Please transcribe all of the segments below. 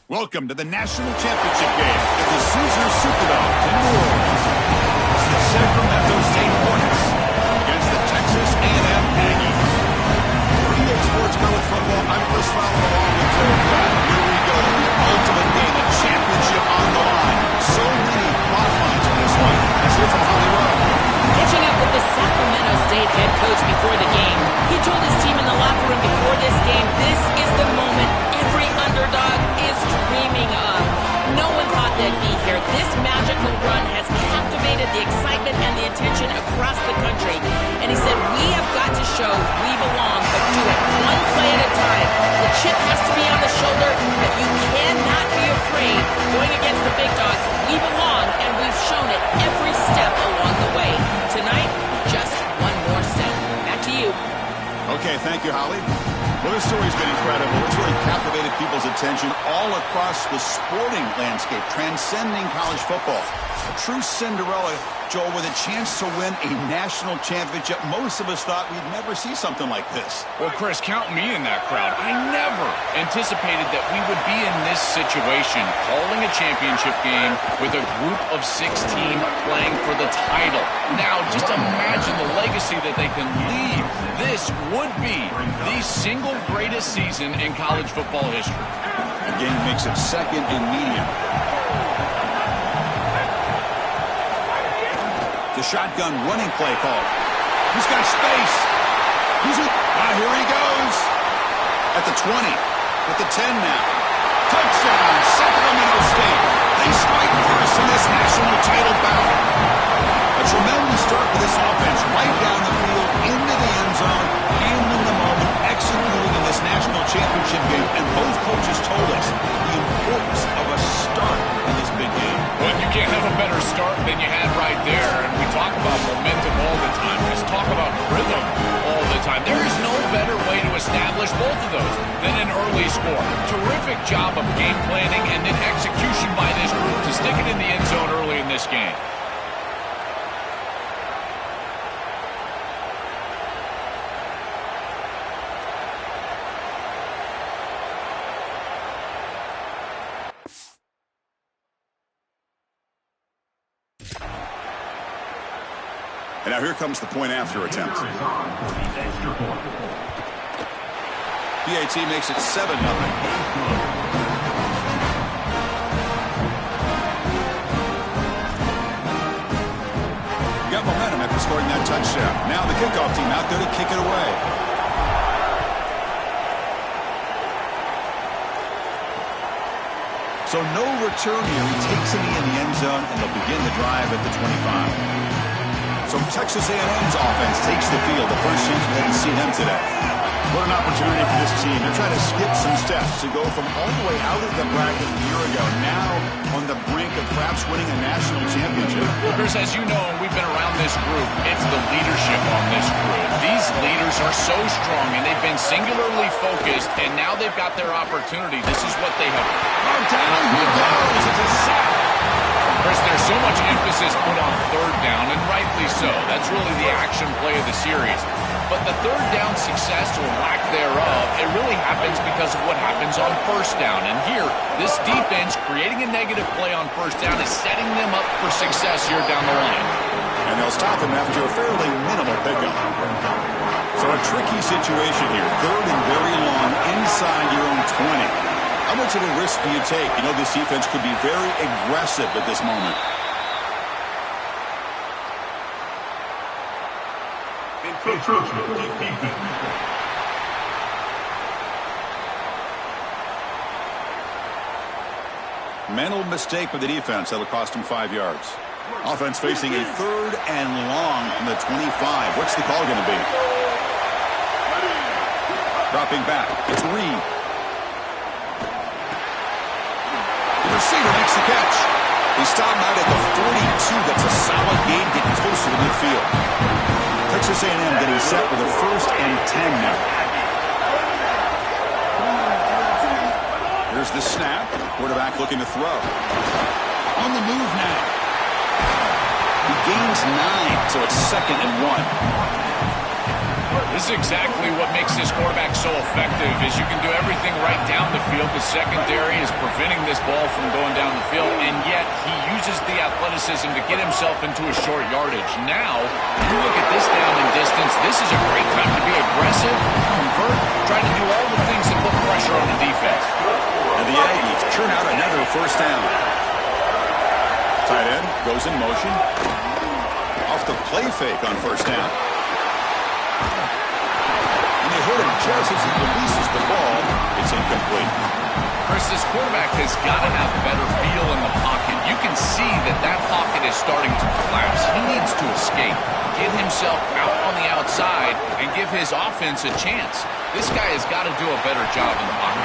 Welcome to the National Championship game at the Caesars Superdome in New Orleans. It's the Sacramento State Hornets against the Texas A&M Aggies. For EA Sports College Football, I'm Chris Fowler along with Joe Pratt. Here we go, the ultimate game, a championship on the line. So many plot lines for this one. Let's hear from Hollywood. Catching up with the Sacramento State head coach before the game, he told his team in the locker room before this game, this is the moment every underdog is dreaming of. No one thought they'd be here. This magical run has captivated the excitement and the attention across the country. And he said, we have got to show we belong, but do it one play at a time. The chip has to be on the shoulder, but you cannot be afraid. Going against the big dogs, we belong, and we've shown it every step along the way. Tonight, just one more step. Back to you. Okay, thank you, Holly. Well, this story's been incredible. It's really captivated people's attention all across the sporting landscape, transcending college football. A true Cinderella, Joel, with a chance to win a national championship. Most of us thought we'd never see something like this. Well, Chris, count me in that crowd. I never anticipated that we would be in this situation, calling a championship game with a group of 16 playing for the title. Now, just imagine the legacy that they can leave. This would be the single greatest season in college football history. The game makes it second and medium. The shotgun running play call. He's got space. Here he goes. At the 20. At the 10 now. Touchdown, Sacramento State. They strike first in this national title bout. A tremendous start for this offense. Right down the field, into the end zone, handling the moment, executing in this national championship game. And both coaches told us the importance of a start in this big game. Well, you can't have a better start than you had right there. And we talk about momentum all the time. Just talk about rhythm all the time. There is no better way to establish both of those than an early score. Terrific job of game planning and then execution by this group to stick it in the end zone early in this game. And now here comes the point-after attempt. PAT makes it 7-0. Got momentum after scoring that touchdown. Now the kickoff team out there to kick it away. So no return here. He takes it in the end zone, and they'll begin the drive at the 25. So Texas A&M's offense takes the field. The first chance we hadn't seen them today. What an opportunity for this team. They're trying to skip some steps to go from all the way out of the bracket a year ago, now on the brink of perhaps winning a national championship. Well, Chris, as you know, we've been around this group. It's the leadership on this group. These leaders are so strong, and they've been singularly focused, and now they've got their opportunity. This is what they have. Oh, down he goes. It's a sack. Chris, there's so much emphasis put on third down, and rightly so. That's really the action play of the series. But the third down success or lack thereof, it really happens because of what happens on first down. And here, this defense creating a negative play on first down is setting them up for success here down the line. And they'll stop him after a fairly minimal pickup. So a tricky situation here. Third and very long inside your own 20. How much of a risk do you take? You know, this defense could be very aggressive at this moment. Mental mistake of the defense. That'll cost him 5 yards. Offense facing a third and long from the 25. What's the call going to be? Dropping back. It's Reed. The receiver makes the catch. He stopped out at the 42. That's a solid gain, getting closer to midfield. Texas A&M getting set with a 1st and 10 now. Here's the snap. Quarterback looking to throw. On the move now. He gains 9, so it's 2nd and 1. This is exactly what makes this quarterback so effective, is you can do everything right down the field. The secondary is preventing this ball from going down the field, and yet he uses the athleticism to get himself into a short yardage. Now, you look at this down and distance, this is a great time to be aggressive, convert, try to do all the things that put pressure on the defense. And the Aggies churn out another first down. Tight end goes in motion. Off the play fake on first down. And they hit him just as he releases the ball. It's incomplete. Chris, this quarterback has got to have better feel in the pocket. You can see that pocket is starting to collapse. He needs to escape, get himself out on the outside, and give his offense a chance. This guy has got to do a better job in the pocket.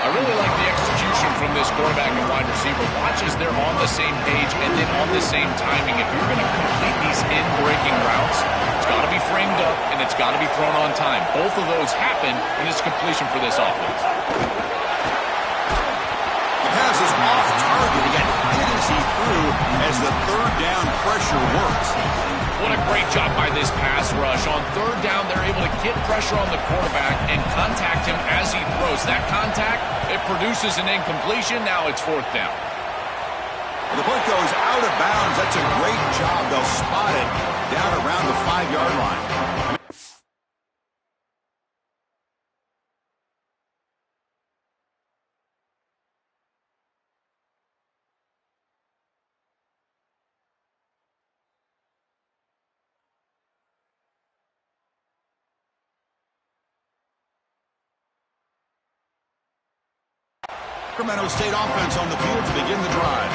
I really like the execution from this quarterback and wide receiver. Watch as they're on the same page and then on the same timing. If you're going to complete these in-breaking routes, it's got to be framed up and it's got to be thrown on time. Both of those happen, and it's completion for this offense. The pass is off target. He got hit as he threw as the third down pressure works. What a great job by this pass rush. On third down, they're able to get pressure on the quarterback and contact him as he throws. That contact, it produces an incompletion. Now it's fourth down. The punt goes out of bounds. That's a great job. They'll spot it down around the 5-yard line. Sacramento State offense on the field to begin the drive.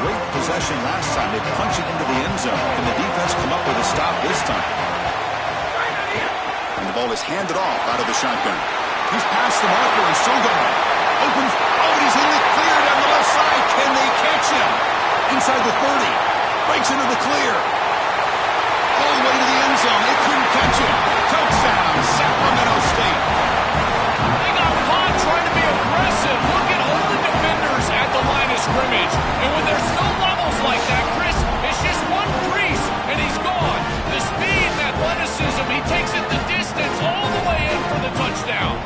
Great possession last time. They punch it into the end zone. Can the defense come up with a stop this time? And the ball is handed off out of the shotgun. He's past the marker and still going. Opens. Oh, he's in the clear down the left side. Can they catch him? Inside the 30. Breaks into the clear. All the way to the end zone. They couldn't catch him. Touchdown, Sacramento State. They got caught trying to be aggressive. Look at all the defenders at the line of scrimmage. And when there's no levels like that, Chris, it's just one crease, and he's gone. The speed and athleticism, he takes it the distance all the way in for the touchdown.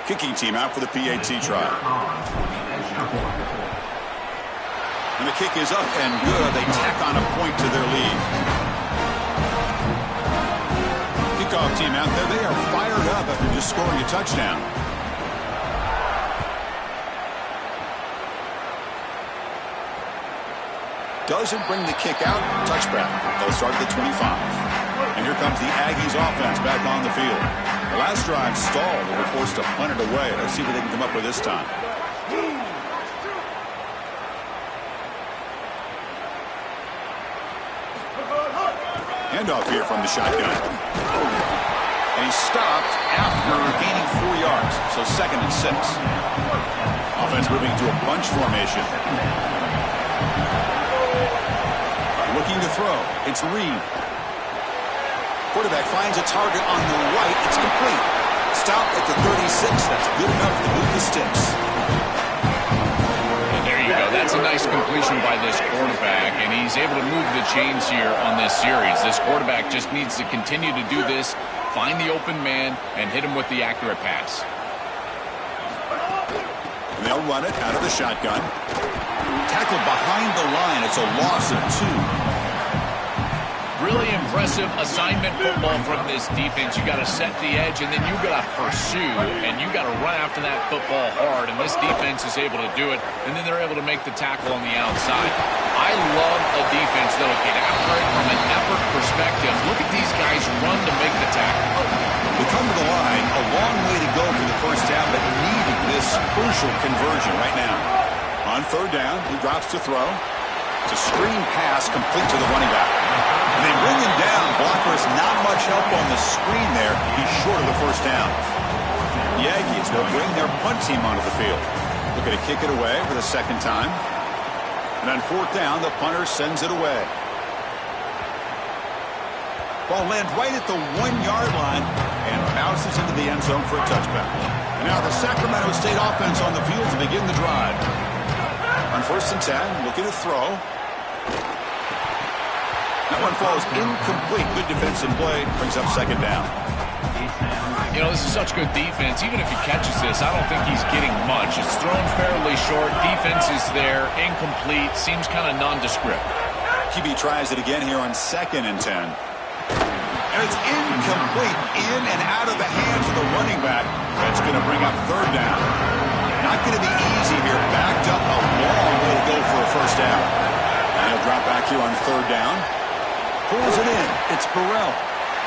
Kicking team out for the PAT try. And the kick is up and good. They tack on a point to their lead. Kickoff team out there. They are fired up after just scoring a touchdown. Doesn't bring the kick out. Touchback. They'll start at the 25. And here comes the Aggies offense back on the field. The last drive stalled. They were forced to punt it away. Let's see what they can come up with this time. Handoff here from the shotgun. And he's stopped after gaining 4 yards. So 2nd and 6. Offense moving to a bunch formation. Looking to throw. It's Reed. Quarterback finds a target on the right. It's complete. Stop at the 36. That's good enough to move the sticks. And there you go. That's a nice completion by this quarterback, and he's able to move the chains here on this series. This quarterback just needs to continue to do this, find the open man, and hit him with the accurate pass. And they'll run it out of the shotgun. Tackled behind the line. It's a loss of 2. Really impressive assignment football from this defense. You got to set the edge, and then you got to pursue, and you got to run after that football hard. And this defense is able to do it, and then they're able to make the tackle on the outside. I love a defense that'll get after it from an effort perspective. Look at these guys run to make the tackle. They come to the line, a long way to go for the first down, but needing this crucial conversion right now. On third down, he drops to throw. It's a screen pass complete to the running back. And they bring him down. Blockers not much help on the screen there. He's short of the first down. The Aggies will bring their punt team onto the field. Looking to kick it away for the second time. And on fourth down, the punter sends it away. Ball lands right at the 1-yard line and bounces into the end zone for a touchback. And now the Sacramento State offense on the field to begin the drive. On 1st and 10, looking to throw. That one falls incomplete. Good defensive play. Brings up 2nd down. You know, this is such good defense. Even if he catches this, I don't think he's getting much. It's thrown fairly short. Defense is there. Incomplete. Seems kind of nondescript. QB tries it again here on 2nd and 10. And it's incomplete. In and out of the hands of the running back. That's going to bring up 3rd down. Not going to be easy here. Backed up a long way to go for a 1st down. And he'll drop back here on 3rd down. Pulls it in. It's Burrell.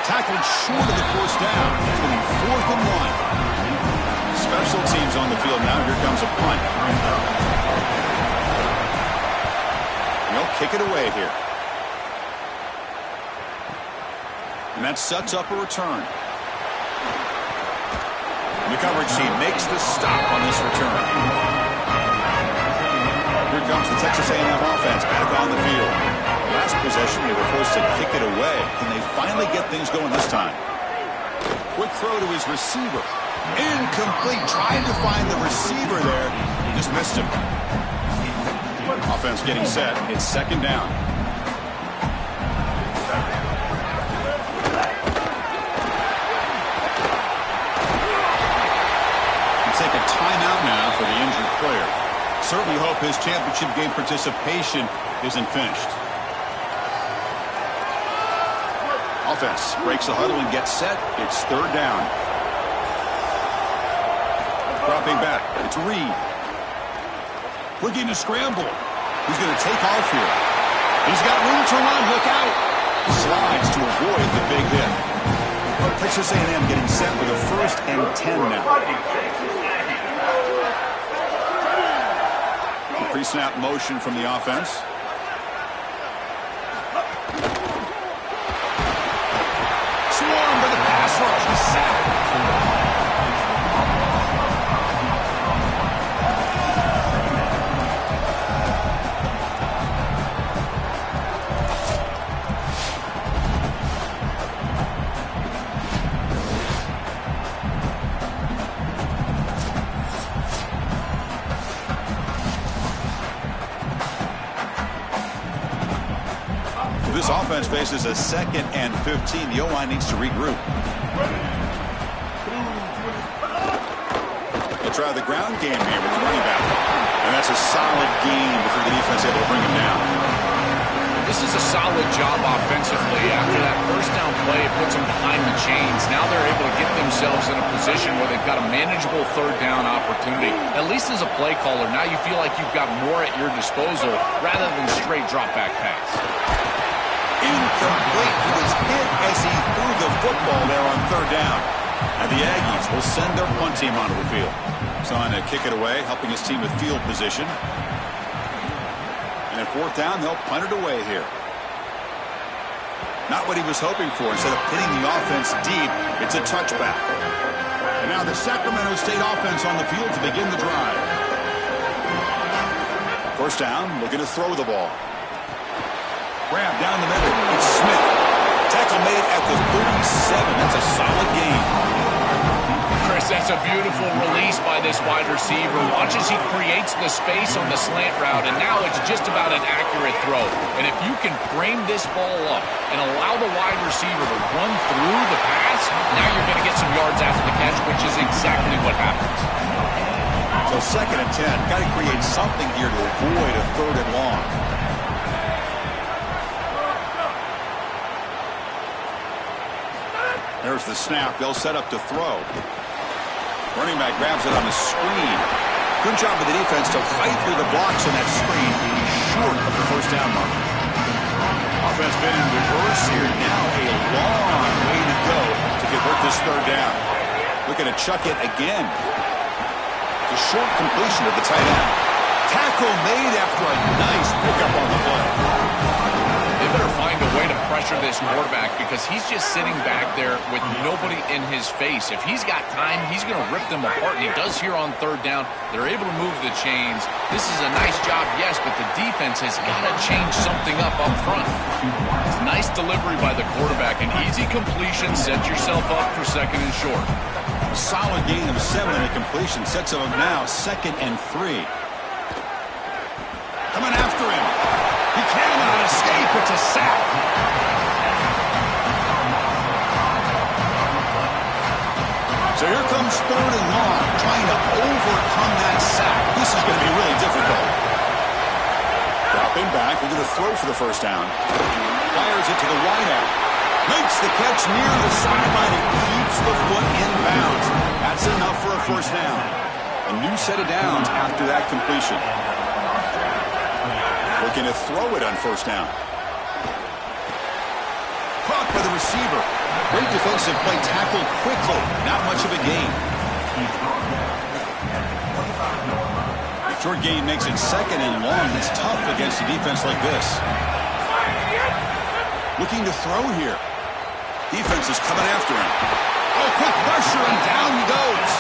Tackled short of the 1st down. It's going to be 4th and 1. Special teams on the field now. Here comes a punt. They'll kick it away here. And that sets up a return. The coverage team makes the stop on this return. Here comes the Texas A&M offense back on the field. Last possession, they were forced to kick it away. Can they finally get things going this time? Quick throw to his receiver. Incomplete. Trying to find the receiver there. Just missed him. Offense getting set. It's 2nd down. Take a timeout now for the injured player. Certainly hope his championship game participation isn't finished. Offense breaks the huddle and gets set. It's 3rd down. Dropping back. It's Reed. Looking to scramble. He's going to take off here. He's got room to run. Look out. Slides to avoid the big hit. Texas A&M getting set with a 1st and 10 now. Pre-snap motion from the offense. Swarmed by the pass rush. He's sacked. This offense faces a 2nd and 15. The O-line needs to regroup. They'll try the ground game here with the running back. And that's a solid gain before the defense able to bring him down. This is a solid job offensively. After that 1st down play, it puts them behind the chains. Now they're able to get themselves in a position where they've got a manageable 3rd down opportunity. At least as a play caller, now you feel like you've got more at your disposal rather than straight drop-back pass. Incomplete. He was hit as he threw the football there on 3rd down. And the Aggies will send their punt team onto the field. Trying to kick it away, helping his team with field position. And at 4th down, they'll punt it away here. Not what he was hoping for. Instead of pinning the offense deep, it's a touchback. And now the Sacramento State offense on the field to begin the drive. 1st down, looking to throw the ball. Grab down the middle. It's Smith. Tackle made at the 37. That's a solid gain. Chris, that's a beautiful release by this wide receiver. Watch as he creates the space on the slant route, and now it's just about an accurate throw. And if you can frame this ball up and allow the wide receiver to run through the pass, now you're going to get some yards after the catch, which is exactly what happens. So 2nd and 10. Got to create something here to avoid a 3rd and long. There's the snap. They'll set up to throw. Running back grabs it on the screen. Good job of the defense to fight through the blocks on that screen. Short of the 1st down mark. Offense been in reverse here. Now a long way to go to convert this 3rd down. Looking to chuck it again. It's a short completion of the tight end. Tackle made after a nice pickup on the play. They better find a way to pressure this quarterback because he's just sitting back there with nobody in his face. If he's got time, he's going to rip them apart, and he does here on third down. They're able to move the chains. This is a nice job, yes, but the defense has got to change something up front. Nice delivery by the quarterback. An easy completion. Set yourself up for second and short. Solid gain of 7 and a completion. Sets him up now 2nd and 3. Coming after him. He cannot escape. It's a sack. So here comes 3rd and long, trying to overcome that sack. This is going to be really difficult. Dropping back, looking to throw for the first down. Fires it to the wideout. Makes the catch near the sideline and keeps the foot in bounds. That's enough for a first down. A new set of downs after that completion. Looking to throw it on first down. Caught by the receiver. Great defensive play, tackled quickly. Not much of a gain. The short gain makes it 2nd and long. It's tough against a defense like this. Looking to throw here. Defense is coming after him. Oh, quick pressure, and down he goes.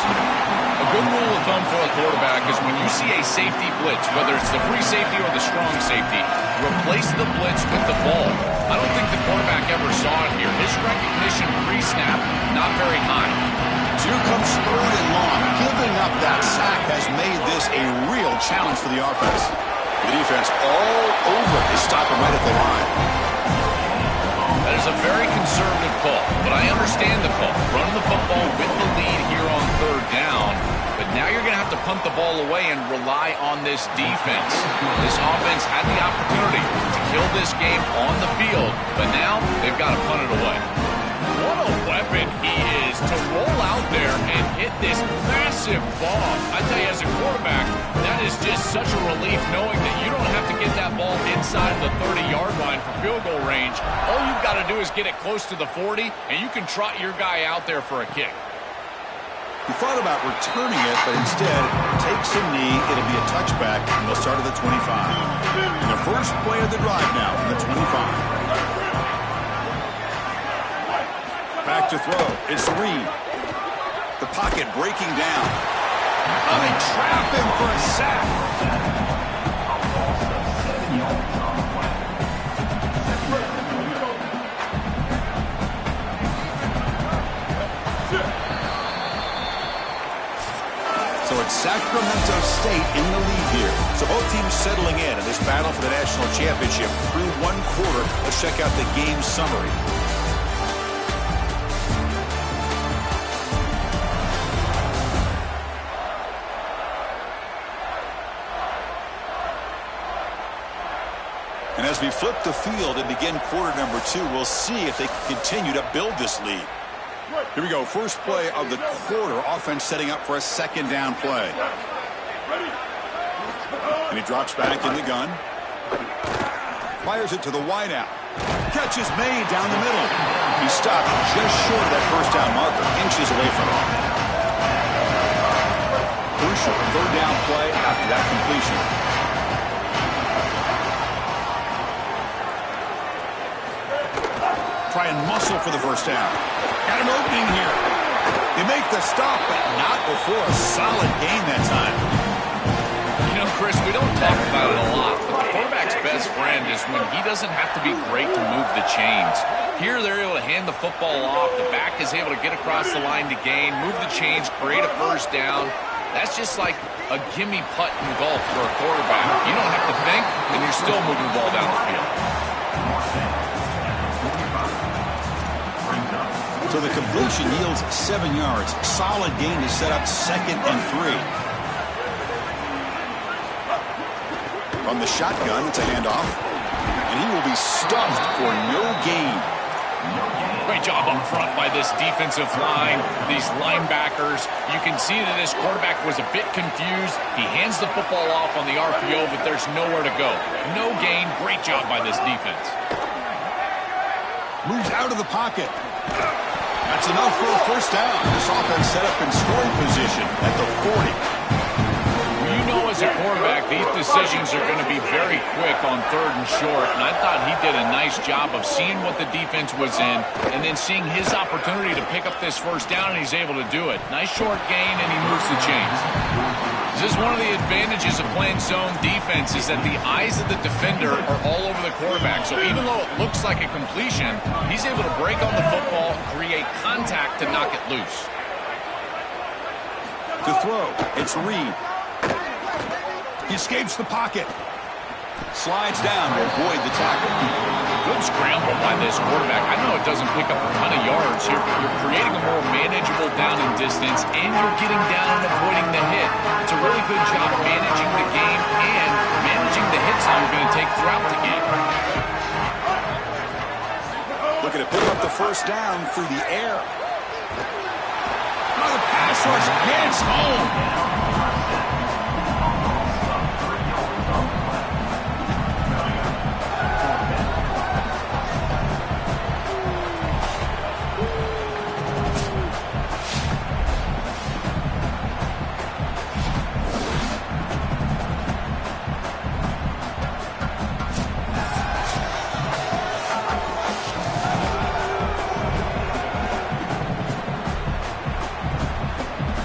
A good rule of thumb for a quarterback is when you see a safety blitz, whether it's the free safety or the strong safety, replace the blitz with the ball. I don't think the quarterback ever saw it here. His recognition pre-snap, not very high. So here comes 3rd and long. Giving up that sack has made this a real challenge for the offense. The defense all over is stopping right at the line. That is a very conservative call, but I understand the call. Run the football with the lead here on 3rd down, but now you're going to have to punt the ball away and rely on this defense. This offense had the opportunity to kill this game on the field, but now they've got to punt it away. What a weapon he is to roll out there and hit this massive bomb. I tell you, as a quarterback, that is just such a relief knowing that you don't have to get that ball inside the 30-yard line for field goal range. All you've got to do is get it close to the 40, and you can trot your guy out there for a kick. He thought about returning it, but instead takes a knee. It'll be a touchback, and they'll start at the 25. And the first play of the drive now from the 25. Back to throw. It's Reed. The pocket breaking down. Oh, they trap him for a sack. So it's Sacramento State in the lead here. So both teams settling in this battle for the national championship through one quarter. Let's check out the game summary. And as we flip the field and begin quarter number 2, we'll see if they can continue to build this lead. Here we go. First play of the quarter. Offense setting up for a 2nd down play. And he drops back in the gun. Fires it to the wideout. Catch is made down the middle. He stopped just short of that first down marker. Inches away from it. Crucial 3rd down play after that completion. Try and muscle for the first down. Got an opening here. They make the stop, but not before a solid gain that time. You know, Chris, we don't talk about it a lot, but the quarterback's best friend is when he doesn't have to be great to move the chains. Here, they're able to hand the football off. The back is able to get across the line to gain, move the chains, create a first down. That's just like a gimme putt in golf for a quarterback. You don't have to think, and you're still moving the ball down the field. So the completion yields 7 yards. Solid gain to set up 2nd and 3. From the shotgun, it's a handoff. And he will be stuffed for no gain. Great job up front by this defensive line, these linebackers. You can see that this quarterback was a bit confused. He hands the football off on the RPO, but there's nowhere to go. No gain. Great job by this defense. Moves out of the pocket. That's enough for a first down. This offense set up in scoring position at the 40. Well, you know as a quarterback, These decisions are going to be very quick on 3rd and short, and I thought he did a nice job of seeing what the defense was in and then seeing his opportunity to pick up this first down, and he's able to do it. Nice short gain, and he moves the chains. This is one of the advantages of playing zone defense is that the eyes of the defender are all over the quarterback. So even though it looks like a completion, he's able to break on the football and create contact to knock it loose. To throw, it's Reed. He escapes the pocket. Slides down to avoid the tackle. Good scramble by this quarterback. I know it doesn't pick up a ton of yards. You're creating a more manageable down and distance, and you're getting down and avoiding the hit. It's a really good job managing the game and managing the hits that you're going to take throughout the game. Looking to pick up the first down through the air. Oh, the pass rush gets home.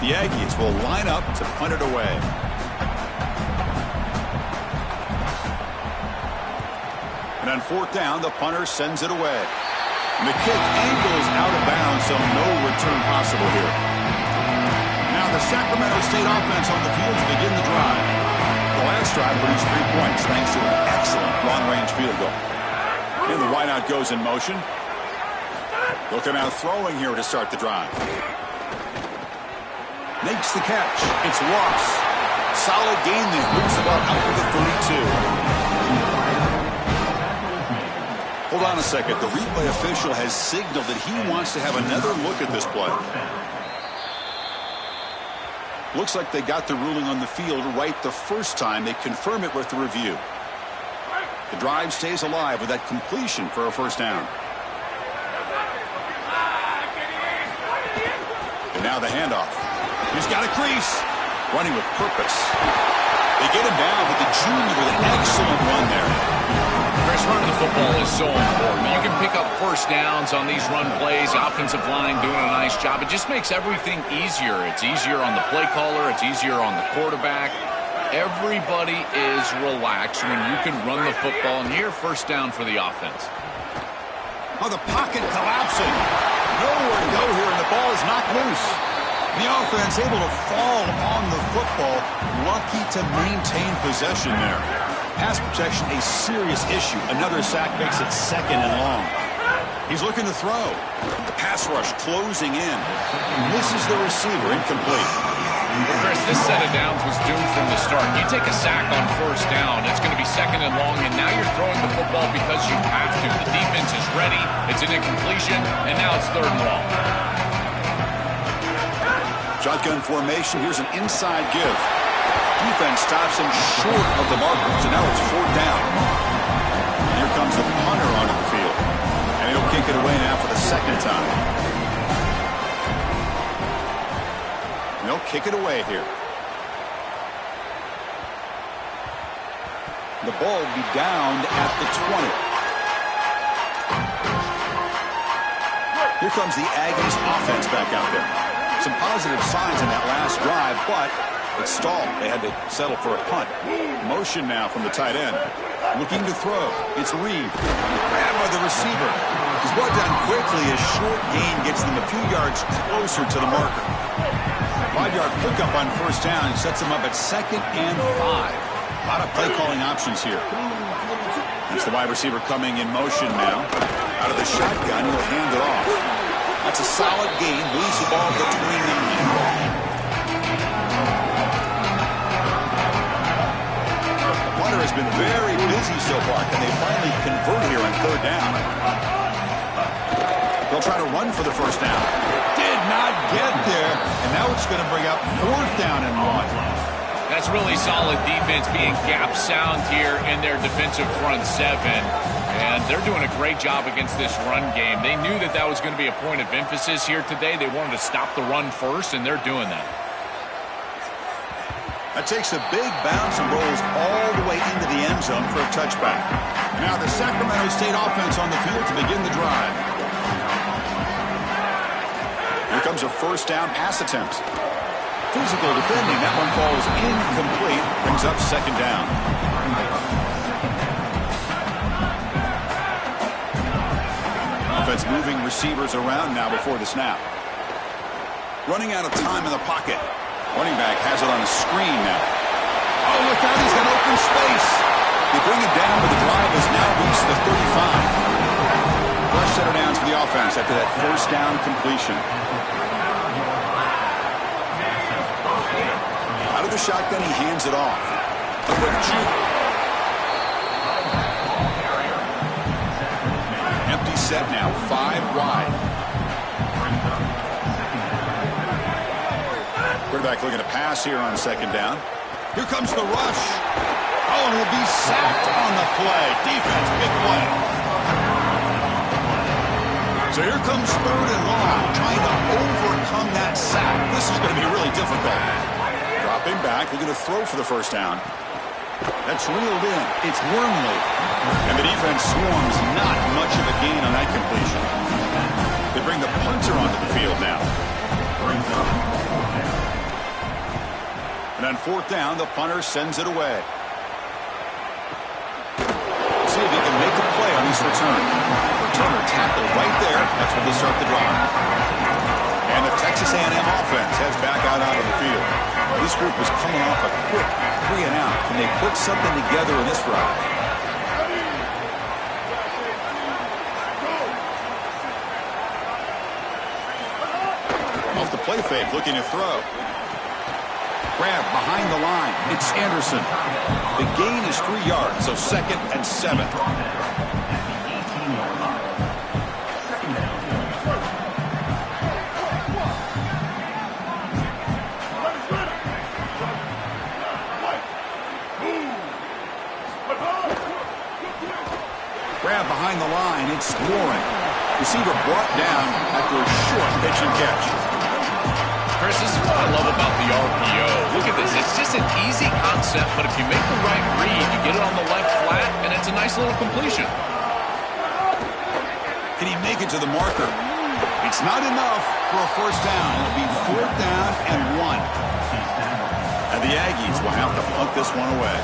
The Aggies will line up to punt it away. And on 4th down, the punter sends it away. And the kick angles out of bounds, so no return possible here. Now the Sacramento State offense on the field to begin the drive. The last drive produced 3 points thanks to an excellent long-range field goal. And the wideout goes in motion. Looking out throwing here to start the drive. Makes the catch. It's Ross. Solid gain there. Moves the ball out to the 32. Hold on a second. The replay official has signaled that he wants to have another look at this play. Looks like they got the ruling on the field right the first time. They confirm it with the review. The drive stays alive with that completion for a first down. And now the handoff. He's got a crease. Running with purpose. They get him down with the junior with an excellent run there. Chris, running the football is so important. You can pick up first downs on these run plays. The offensive line doing a nice job. It just makes everything easier. It's easier on the play caller. It's easier on the quarterback. Everybody is relaxed when you can run the football near first down for the offense. Oh, the pocket collapsing. Nowhere to go here, and the ball is knocked loose. The offense able to fall on the football. Lucky to maintain possession there. Pass protection a serious issue. Another sack makes it 2nd and long. He's looking to throw. The pass rush closing in. Misses the receiver. Incomplete. Chris, this set of downs was doomed from the start. You take a sack on first down, it's going to be 2nd and long, and now you're throwing the football because you have to. The defense is ready. It's an incompletion, and now it's 3rd and long. Shotgun formation. Here's an inside give. Defense stops him short of the marker. So now it's 4th down. And here comes the punter onto the field. And he'll kick it away now for the 2nd time. And they'll kick it away here. The ball will be downed at the 20. Here comes the Aggies offense back out there. Some positive signs in that last drive, but it stalled. They had to settle for a punt. Motion now from the tight end. Looking to throw. It's Reed. Grabbed by the receiver. He's brought down quickly. A short gain gets them a few yards closer to the marker. 5-yard pickup on first down and sets them up at 2nd and 5. A lot of play calling options here. It's the wide receiver coming in motion now. Out of the shotgun, he'll hand it off. That's a solid gain. Moves the ball to the 29. The punter has been very busy so far. Can they finally convert here on 3rd down? They'll try to run for the first down. Did not get there. And now it's going to bring up 4th down and 1. That's really solid defense, being gap sound here in their defensive front 7. And they're doing a great job against this run game. They knew that that was going to be a point of emphasis here today. They wanted to stop the run first, and they're doing that. That takes a big bounce and rolls all the way into the end zone for a touchback. Now the Sacramento State offense on the field to begin the drive. Here comes a first down pass attempt. Physical defending. That one falls incomplete. Brings up second down. Offense moving receivers around now before the snap. Running out of time in the pocket. Running back has it on a screen now. Oh, look out. He's got open space. They bring it down, but the drive has now reached the 35. Fresh set of downs for the offense after that first down completion. Out of the shotgun, he hands it off. A quick juke. Empty set now, 5 wide. Quarterback looking to pass here on second down. Here comes the rush. Oh, and he'll be sacked on the play. Defense, big play. So here comes third and long, trying to overcome that sack. This is going to be really difficult. Dropping back, looking to throw for the first down. That's reeled in. It's Wormley. And the defense swarms not much of a gain on that completion. They bring the punter onto the field now. And on fourth down, the punter sends it away. See if he can make a play on this return. Returner tackled right there. That's where they start the drive. And the Texas A&M offense heads back out onto the field. This group was coming off a quick 3 and out. Can they put something together in this drive? Off the play fake, looking to throw. Grab behind the line. It's Anderson. The gain is 3 yards, so 2nd and 7. Grab behind the line. It's Warren. Receiver brought down after a short pitch and catch. Chris, this is what I love about the RPO. Look at this. It's just an easy concept, but if you make the right read, you get it on the left flat, and it's a nice little completion. Can he make it to the marker? It's not enough for a first down. It'll be 4th down and 1. And the Aggies will have to punt this one away.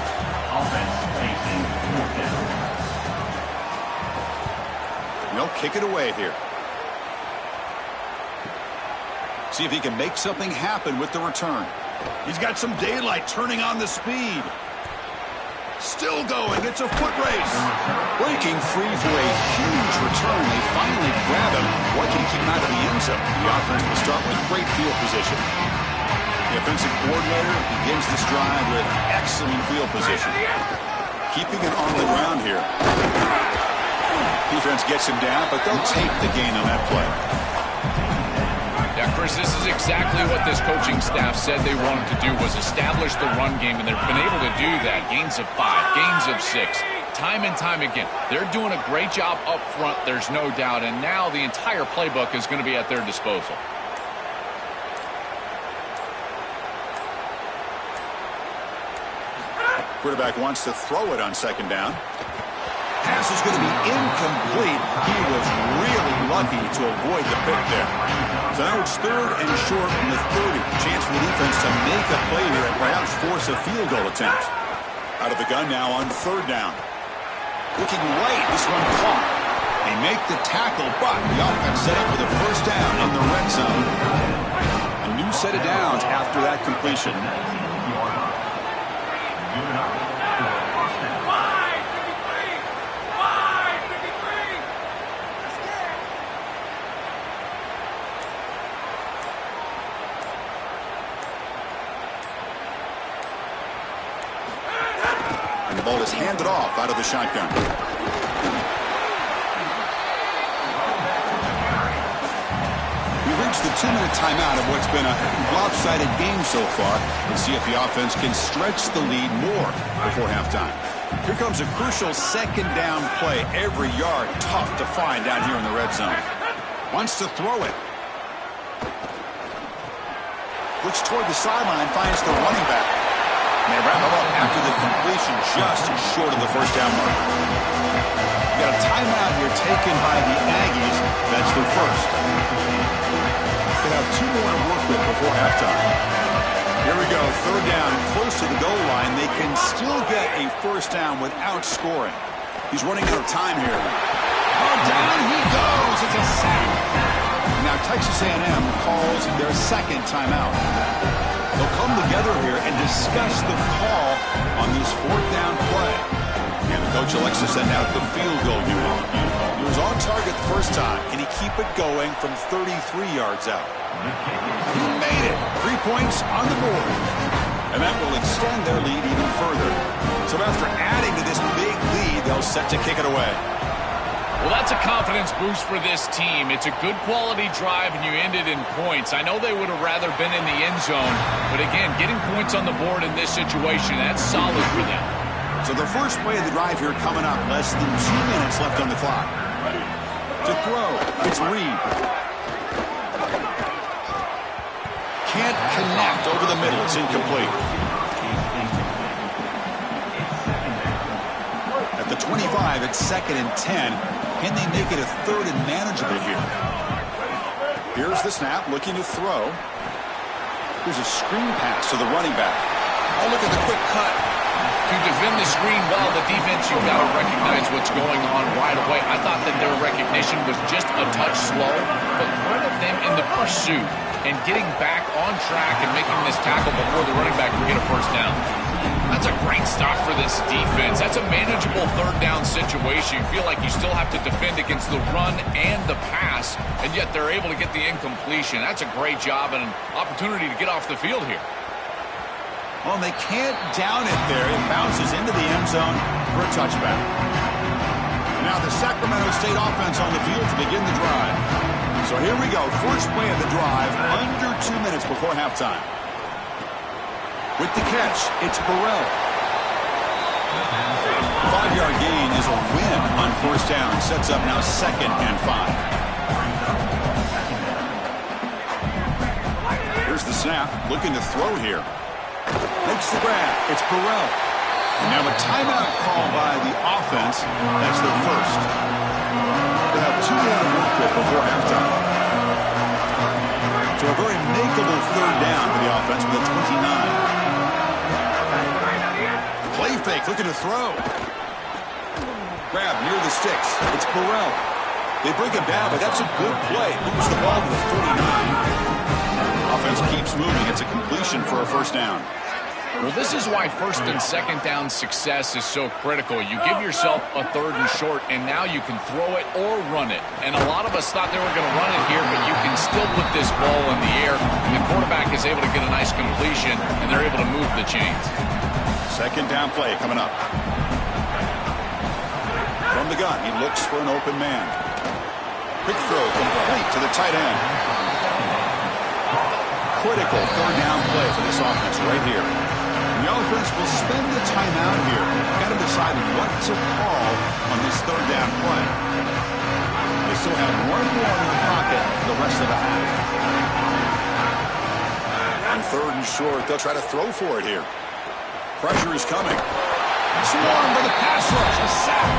They'll kick it away here. See if he can make something happen with the return. He's got some daylight, turning on the speed. Still going. It's a foot race. Breaking free for a huge return. They finally grab him. What can keep him out of the end zone? The offense will start with great field position. The offensive coordinator begins this drive with excellent field position. Keeping it on the ground here. Defense gets him down, but they'll take the gain on that play. Yeah, Chris, this is exactly what this coaching staff said they wanted to do, was establish the run game, and they've been able to do that. Gains of 5, gains of 6, time and time again. They're doing a great job up front, there's no doubt, and now the entire playbook is going to be at their disposal. Quarterback wants to throw it on second down. Pass is going to be incomplete. He was really lucky to avoid the pick there. So now it's 3rd and short from the 30. Chance for the defense to make a play here and perhaps force a field goal attempt. Out of the gun now on 3rd down. Looking right, this one caught. They make the tackle, but the offense set up for the first down in the red zone. A new set of downs after that completion. And the ball is handed off out of the shotgun. We reached the 2-minute timeout of what's been a lopsided game so far. Let's see if the offense can stretch the lead more before halftime. Here comes a crucial second down play. Every yard tough to find down here in the red zone. Wants to throw it. Looks toward the sideline, finds the running back. And they wrap it up after the completion just short of the first down mark. We got a timeout here taken by the Aggies. That's their first. They have 2 more to work with before halftime. Here we go, third down, close to the goal line. They can still get a first down without scoring. He's running out of time here. Oh, down he goes. It's a sack. Now Texas A&M calls their second timeout. They'll come together here and discuss the call on this fourth down play. And the coach elects to send out the field goal unit. He was on target the first time. Can he keep it going from 33 yards out? He made it. 3 points on the board. And that will extend their lead even further. So after adding to this big lead, they'll set to kick it away. Well, that's a confidence boost for this team. It's a good quality drive, and you ended in points. I know they would have rather been in the end zone, but again, getting points on the board in this situation, that's solid for them. So the first play of the drive here coming up. Less than 2 minutes left on the clock. To throw, it's Reed. Can't connect over the middle. It's incomplete. At the 25, it's 2nd and 10. Can they make it a 3rd and manageable here? Here's the snap, looking to throw. Here's a screen pass to the running back. Oh, look at the quick cut. To defend the screen well, the defense, you've got to recognize what's going on right away. I thought that their recognition was just a touch slow, but credit them in the pursuit and getting back on track and making this tackle before the running back can get a first down. That's a great stop for this defense. That's a manageable 3rd down situation. You feel like you still have to defend against the run and the pass, and yet they're able to get the incompletion. That's a great job and an opportunity to get off the field here. Well, they can't down it there. It bounces into the end zone for a touchback. Now the Sacramento State offense on the field to begin the drive. So here we go. First play of the drive, under 2 minutes before halftime. With the catch, it's Burrell. 5-yard gain is a win on first down. Sets up now 2nd and 5. Here's the snap. Looking to throw here. Makes the grab. It's Burrell. And now a timeout call by the offense. That's their first. They have 2 more to work with before halftime. So a very makeable 3rd down for the offense with a 29. Play fake, looking to throw. Grab near the sticks. It's Burrell. They bring him down, but that's a good play. Moves the ball to the 49. Offense keeps moving. It's a completion for a first down. Well, this is why 1st and 2nd down success is so critical. You give yourself a 3rd and short, and now you can throw it or run it. And a lot of us thought they were going to run it here, but you can still put this ball in the air, and the quarterback is able to get a nice completion, and they're able to move the chains. 2nd down play coming up. From the gun, he looks for an open man. Quick throw complete to the tight end. Critical 3rd down play for this offense right here. And the offense will spend the timeout here. Got to decide what to call on this 3rd down play. They still have 1 more in the pocket for the rest of the half. On 3rd and short, they'll try to throw for it here. Pressure is coming. Swarmed by the pass rush. A sack.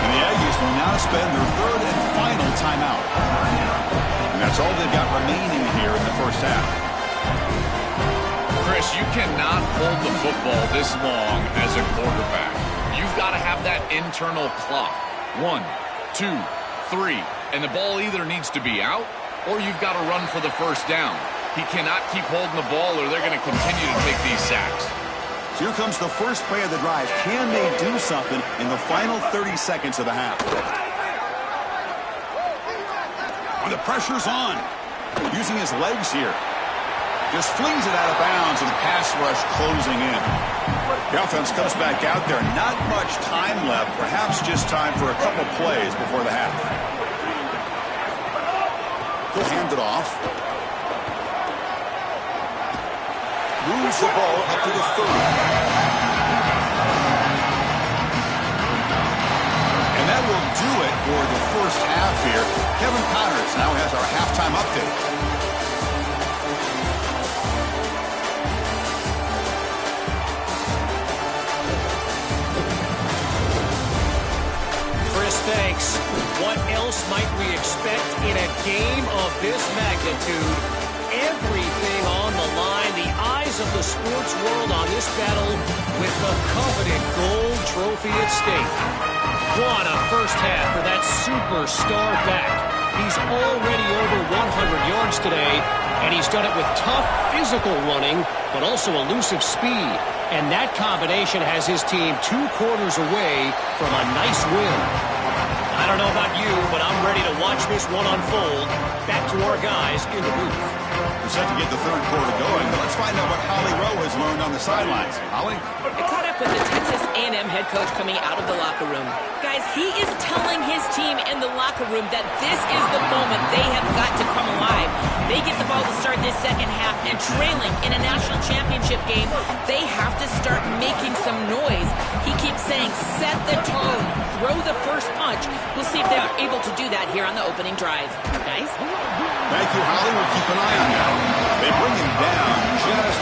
And the Aggies will now spend their 3rd and final timeout. And that's all they've got remaining here in the first half. Chris, you cannot hold the football this long as a quarterback. You've got to have that internal clock. 1, 2, 3. And the ball either needs to be out or you've got to run for the first down. He cannot keep holding the ball or they're going to continue to take these sacks. So here comes the first play of the drive. Can they do something in the final 30 seconds of the half? When the pressure's on, using his legs here. Just flings it out of bounds and the pass rush closing in. The offense comes back out there. Not much time left. Perhaps just time for a couple plays before the half. He'll hand it off. Moves the ball up to the 30. And that will do it for the first half here. Kevin Connors now has our halftime update. else might we expect in a game of this magnitude? Everything on the line, the eyes of the sports world on this battle with the coveted gold trophy at stake. What a first half for that superstar back. He's already over 100 yards today, and he's done it with tough physical running, but also elusive speed. And that combination has his team 2 quarters away from a nice win. I don't know about you, but I'm ready to watch this one unfold. Back to our guys in the booth. We're set to get the third quarter going, but let's find out what Holly Rowe has learned on the sidelines. Holly? I caught up with the Texas A&M head coach coming out of the locker room. Guys, he is telling his team in the locker room that this is the moment they have got to come alive. They get the ball to start this second half, and trailing in a national championship game, they have to start making some noise. He keeps saying, set the tone, throw the first punch. We'll see if they're able to do that here on the opening drive. Guys? Thank you, Holly. We'll keep an eye on that. They bring him down just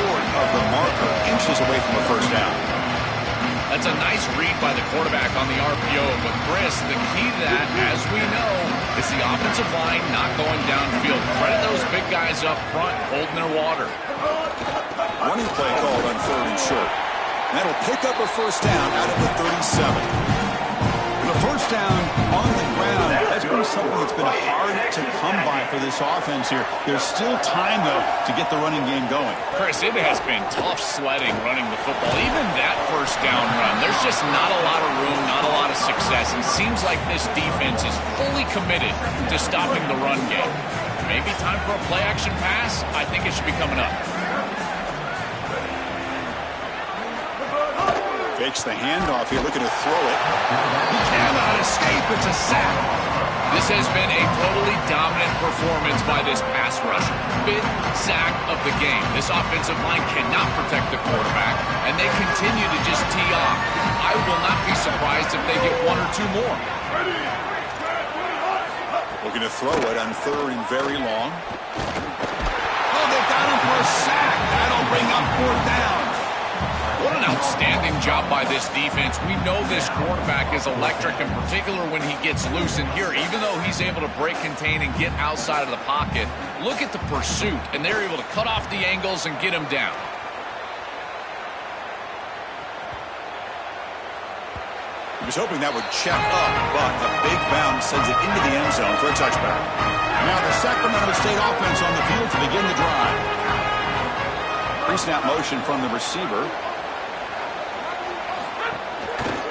short of the marker, inches away from a first down. That's a nice read by the quarterback on the RPO. But, Chris, the key to that, as we know, is the offensive line not going downfield. Credit those big guys up front holding their water. Running play called on 3rd and short. That'll pick up a first down out of the 37. The first down on the ground, that's been something that's been hard to come by for this offense here. There's still time, though, to get the running game going. Chris, it has been tough sledding running the football. Even that first down run, there's just not a lot of room, not a lot of success. It seems like this defense is fully committed to stopping the run game. Maybe time for a play-action pass? I think it should be coming up. Fakes the handoff here, looking to throw it. He cannot escape. It's a sack. This has been a totally dominant performance by this pass rush. 5th sack of the game. This offensive line cannot protect the quarterback, and they continue to just tee off. I will not be surprised if they get 1 or 2 more. Looking to throw it on 3rd and very long. Oh, they got him for a sack. That'll bring up 4th down. What an outstanding job by this defense. We know this quarterback is electric, in particular when he gets loose. And here, even though he's able to break, contain, and get outside of the pocket, look at the pursuit. And they're able to cut off the angles and get him down. He was hoping that would check up, but a big bounce sends it into the end zone for a touchback. Now the Sacramento State offense on the field to begin the drive. Pre-snap motion from the receiver.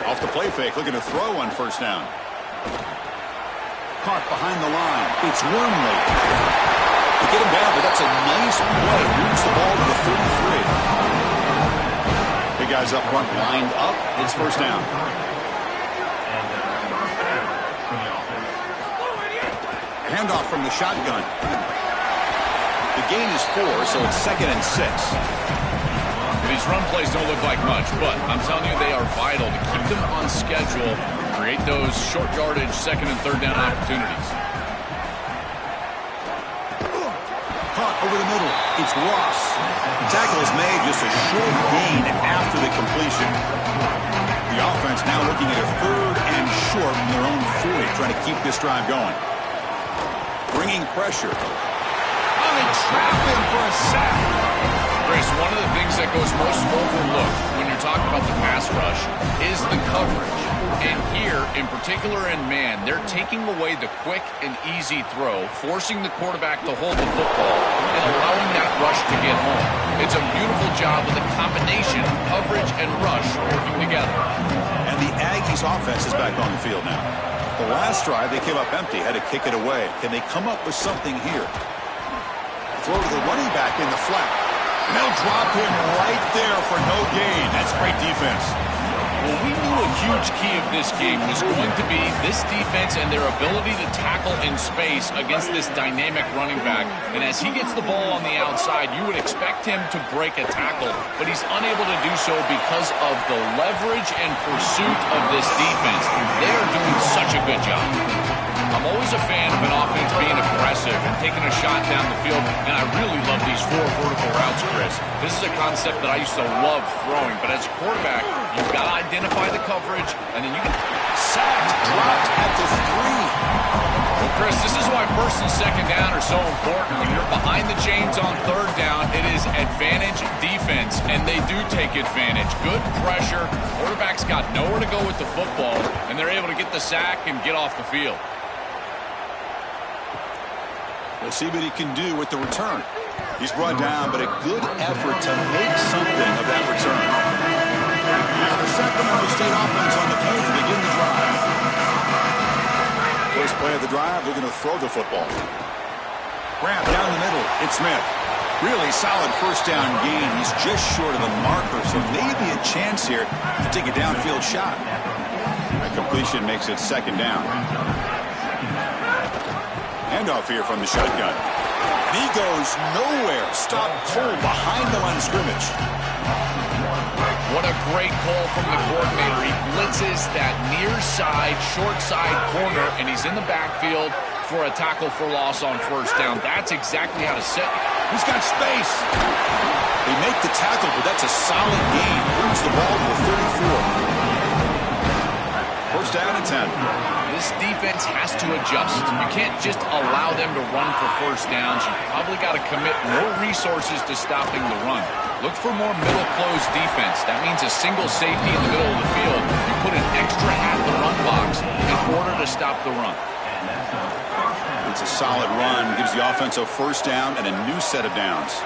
Off the play fake, looking to throw on first down. Caught behind the line. It's Wormley. To get him down, but that's a nice play. Moves the ball to the 33. Big guys up front lined up. It's first down. Handoff from the shotgun. The gain is 4, so it's 2nd and 6. These run plays don't look like much, but I'm telling you they are vital to keep them on schedule, create those short yardage 2nd and 3rd down opportunities. Caught over the middle. It's Ross. The tackle is made, just a short gain after the completion. The offense now looking at a 3rd and short from their own 40, trying to keep this drive going. Bringing pressure. Oh, they trap him for a sack. Grace, one of the things that goes most overlooked when you're talking about the pass rush is the coverage. And here, in particular in man, they're taking away the quick and easy throw, forcing the quarterback to hold the football and allowing that rush to get home. It's a beautiful job with a combination of coverage and rush working together. And the Aggies offense is back on the field now. The last drive, they came up empty, had to kick it away. Can they come up with something here? Throw to the running back in the flat. And they'll drop him right there for no gain. That's great defense. Well, we knew a huge key of this game was going to be this defense and their ability to tackle in space against this dynamic running back. And as he gets the ball on the outside, you would expect him to break a tackle, but he's unable to do so because of the leverage and pursuit of this defense. They are doing such a good job. I'm always a fan of an offense being aggressive and taking a shot down the field, and I really love these 4 vertical routes, Chris. Chris, this is a concept that I used to love throwing, but as a quarterback, you've got to identify the coverage, and then you can... Sacked, dropped at the 3. Well, Chris, this is why first and second down are so important. When you're behind the chains on third down, it is advantage defense, and they do take advantage. Good pressure. Quarterback's got nowhere to go with the football, and they're able to get the sack and get off the field. We'll see what he can do with the return. He's brought down, but a good effort to make something of that return. Now the Sacramento State offense on the field to begin the drive. First play of the drive, they're going to throw the football. Grab down the middle. It's Smith. Really solid first down gain. He's just short of the marker, so maybe a chance here to take a downfield shot. A completion makes it second down. Handoff here from the shotgun. And he goes nowhere. Stop cold behind the line of scrimmage. What a great call from the coordinator. He blitzes that near side, short side corner, and he's in the backfield for a tackle for loss on first down. That's exactly how to set. He's got space. They make the tackle, but that's a solid gain. Moves the ball to the 34. First down and 10. This defense has to adjust. You can't just allow them to run for first downs. You probably got to commit more resources to stopping the run. Look for more middle close defense. That means a single safety in the middle of the field. You put an extra hat in the run box in order to stop the run. It's a solid run. Gives the offense a first down and a new set of downs.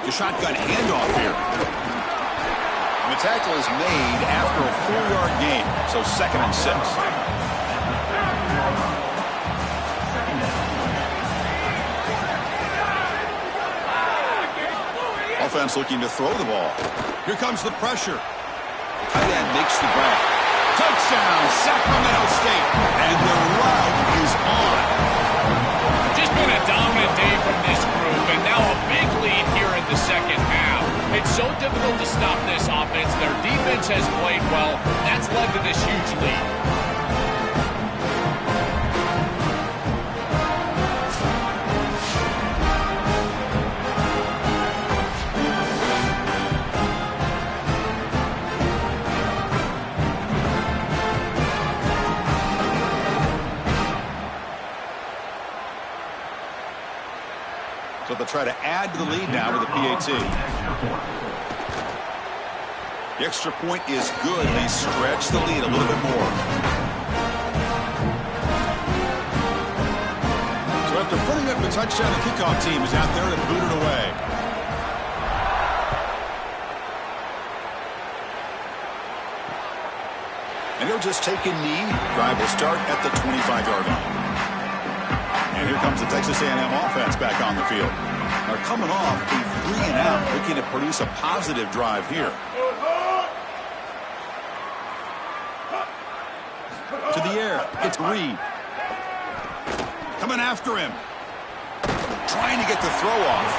The shotgun handoff here. And the tackle is made after a 4-yard gain, so second and 6. Offense looking to throw the ball. Here comes the pressure. Tight end makes the grab. Touchdown, Sacramento State. And the route is on. Just been a dominant day from this group, and now a big lead here in the second half. It's so difficult to stop this offense. Their defense has played well. That's led to this huge lead. So they'll try to add to the lead now with a PAT. The extra point is good. They stretch the lead a little bit more. So after putting up the touchdown, the kickoff team is out there to boot it away. And he'll just take a knee. Drive will start at the 25-yard line. And here comes the Texas A&M offense back on the field. They're coming off a 3-and-out, looking to produce a positive drive here. To the air, it's Reed. Coming after him. Trying to get the throw off.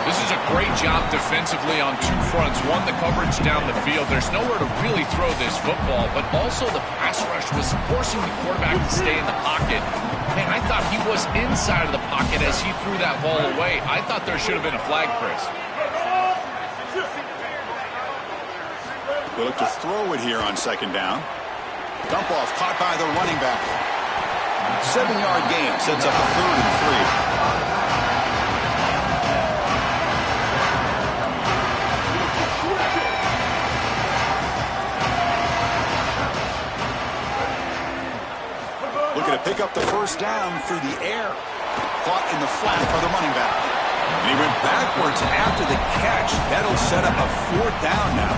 This is a great job defensively on two fronts. One, the coverage down the field. There's nowhere to really throw this football, but also the pass rush was forcing the quarterback to stay in the pocket. Man, I thought he was inside of the pocket as he threw that ball away. I thought there should have been a flag, Chris. They look to throw it here on second down. Dump off caught by the running back. 7-yard gain sets up a 3rd and 3. Looking to pick up the first down through the air. Caught in the flat by the running back. And he went backwards after the catch. That'll set up a 4th down now.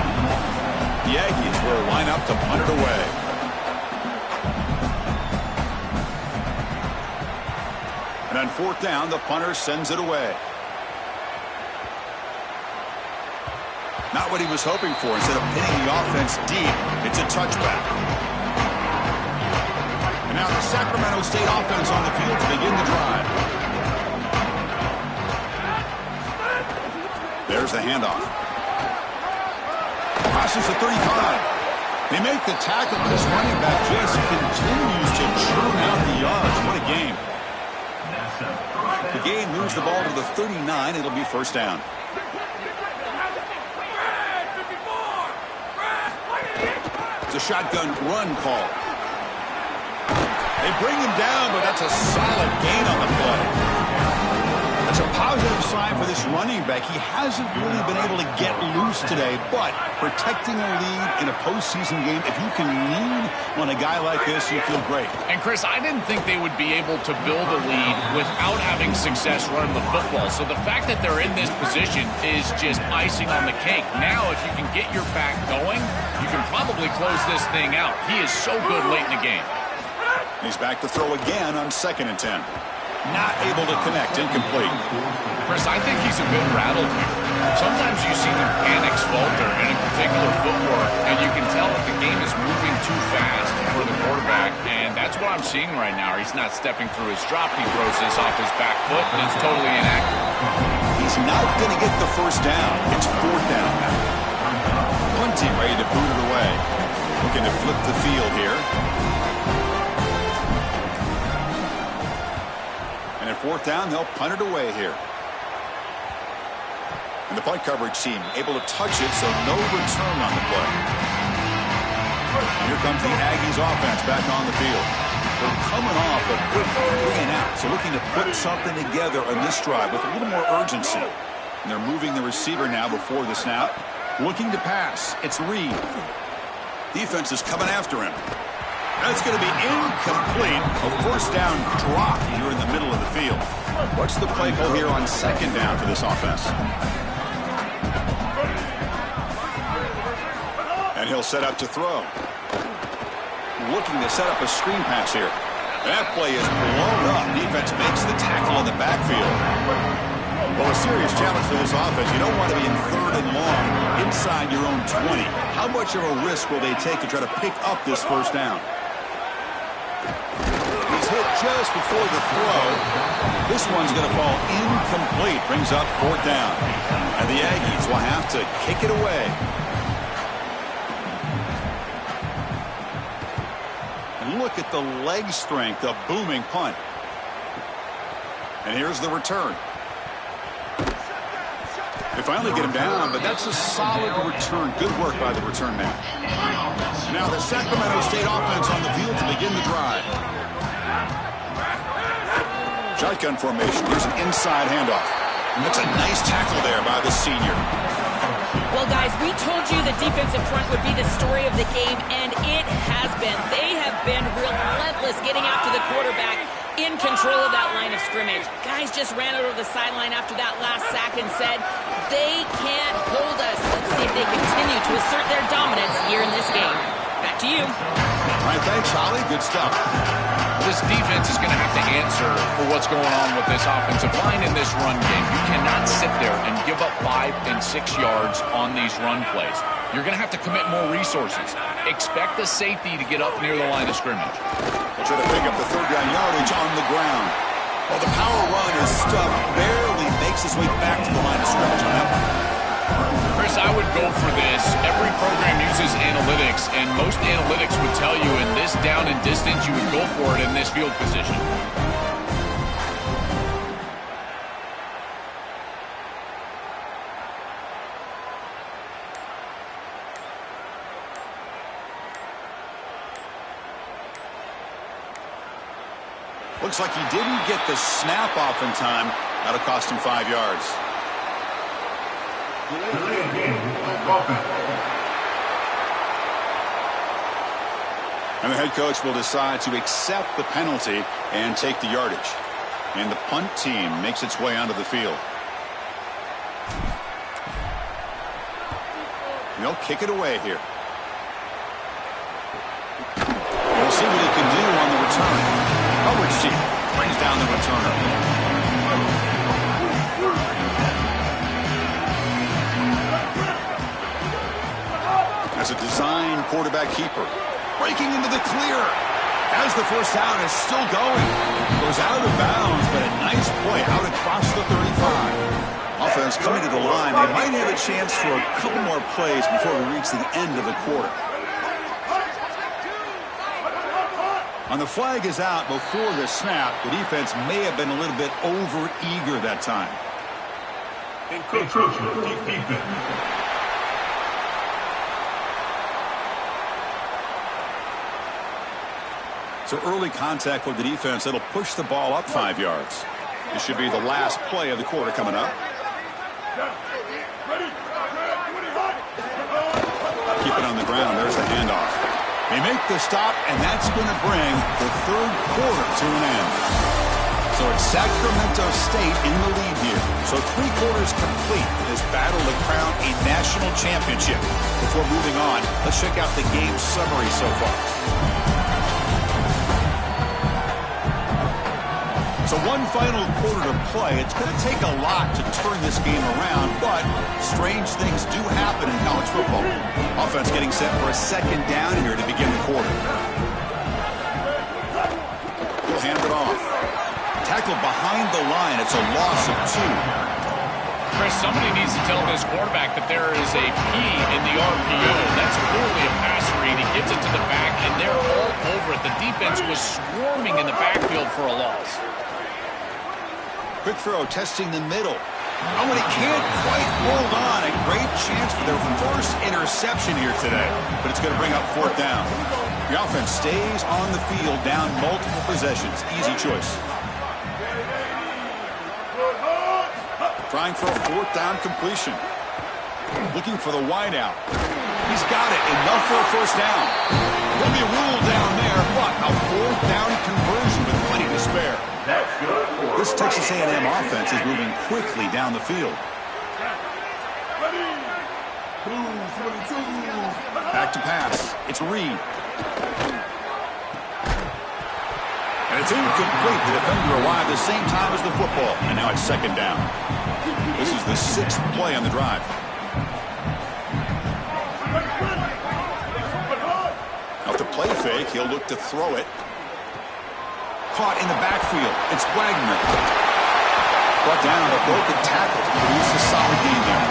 The Aggies will line up to punt it away. And on 4th down, the punter sends it away. Not what he was hoping for. Instead of pinning the offense deep, it's a touchback. And now the Sacramento State offense on the field to begin the drive. There's the handoff. Crosses the 35. They make the tackle, but this running back just continues to churn out the yards. What a game. The game moves the ball to the 39. It'll be first down. It's a shotgun run call. They bring him down, but that's a solid gain on the play. That's a positive sign for this running back. He hasn't really been able to get loose today, but protecting a lead in a postseason game, if you can lean on a guy like this, you feel great. And, Chris, I didn't think they would be able to build a lead without having success running the football. So the fact that they're in this position is just icing on the cake. Now, if you can get your back going, you can probably close this thing out. He is so good late in the game. He's back to throw again on 2nd and 10. Not able to connect. Incomplete. Chris, I think he's a bit rattled here. Sometimes you see the mechanics falter in a particular footwork, and you can tell that the game is moving too fast for the quarterback, and that's what I'm seeing right now. He's not stepping through his drop. He throws this off his back foot, and it's totally inaccurate. He's not going to get the first down. It's 4th down now. Punting, ready to boot it away. Looking to flip the field here. And at 4th down, they'll punt it away here. And the punt coverage team able to touch it, so no return on the play. Here comes the Aggies offense back on the field. They're coming off a quick 3-and-out, so looking to put something together on this drive with a little more urgency. And they're moving the receiver now before the snap. Looking to pass. It's Reed. Defense is coming after him. That's going to be incomplete. A first down drop here in the middle of the field. What's the play call here on 2nd down for this offense? And he'll set up to throw. Looking to set up a screen pass here. That play is blown up. Defense makes the tackle in the backfield. Well, a serious challenge for this offense. You don't want to be in 3rd and long inside your own 20. How much of a risk will they take to try to pick up this first down? He's hit just before the throw. This one's going to fall incomplete. Brings up 4th down. And the Aggies will have to kick it away. And look at the leg strength, a booming punt. And here's the return. They finally get him down, but that's a solid return. Good work by the return man. Now the Sacramento State offense on the field to begin the drive. Shotgun formation. Here's an inside handoff. That's a nice tackle there by the senior. Well, guys, we told you the defensive front would be the story of the game, and it has been. They have been relentless getting after the quarterback, in control of that line of scrimmage. Guys just ran over the sideline after that last sack and said, they can't hold us. Let's see if they continue to assert their dominance here in this game. Back to you. All right, thanks, Holly. Good stuff. This defense is going to have to answer for what's going on with this offensive line in this run game. You cannot sit there and give up 5 and 6 yards on these run plays. You're going to have to commit more resources. Expect the safety to get up near the line of scrimmage. They'll try to pick up the 3rd down yardage on the ground. Well, the power run is stuffed. Barely makes his way back to the line of scrimmage on that one. Chris, I would go for this. Every program uses analytics, and most analytics would tell you in this down and distance, you would go for it in this field position. Looks like he didn't get the snap off in time. That'll cost him 5 yards. And the head coach will decide to accept the penalty and take the yardage. And the punt team makes its way onto the field. They'll kick it away here. We'll see what he can do on the return. Coverage team brings down the returner. As a design quarterback keeper. Breaking into the clear. As the first down is still going. Goes out of bounds, but a nice play out across the 35. Offense coming to the line. They might have a chance for a couple more plays before we reach the end of the quarter. On the flag is out before the snap. The defense may have been a little bit over-eager that time. Encroachment defense. So early contact with the defense, that'll push the ball up 5 yards. This should be the last play of the quarter coming up. Keep it on the ground. There's the handoff. They make the stop, and that's going to bring the third quarter to an end. So it's Sacramento State in the lead here. So 3 quarters complete in this battle to crown a national championship. Before moving on, let's check out the game summary so far. So one final quarter to play. It's going to take a lot to turn this game around, but strange things do happen in college football. Offense getting set for a second down here to begin the quarter. He'll hand it off. Tackled behind the line. It's a loss of 2. Chris, somebody needs to tell this quarterback that there is a P in the RPO. That's clearly a pass read. He gets it to the back, and they're all over it. The defense was swarming in the backfield for a loss. Quick throw, testing the middle. Oh, and he can't quite hold on. A great chance for their first interception here today. But it's going to bring up 4th down. The offense stays on the field, down multiple possessions. Easy choice. Trying for a 4th down completion. Looking for the wideout. He's got it. Enough for a 1st down. There'll be a rule down there, but a 4th down conversion with plenty to spare. This Texas A&M offense is moving quickly down the field. Back to pass. It's Reed. And it's incomplete. The defender arrived the same time as the football. And now it's 2nd down. This is the 6th play on the drive. Off the play fake, he'll look to throw it. Caught in the backfield. It's Wagner. Brought down a broken tackle. Produce a solid game there.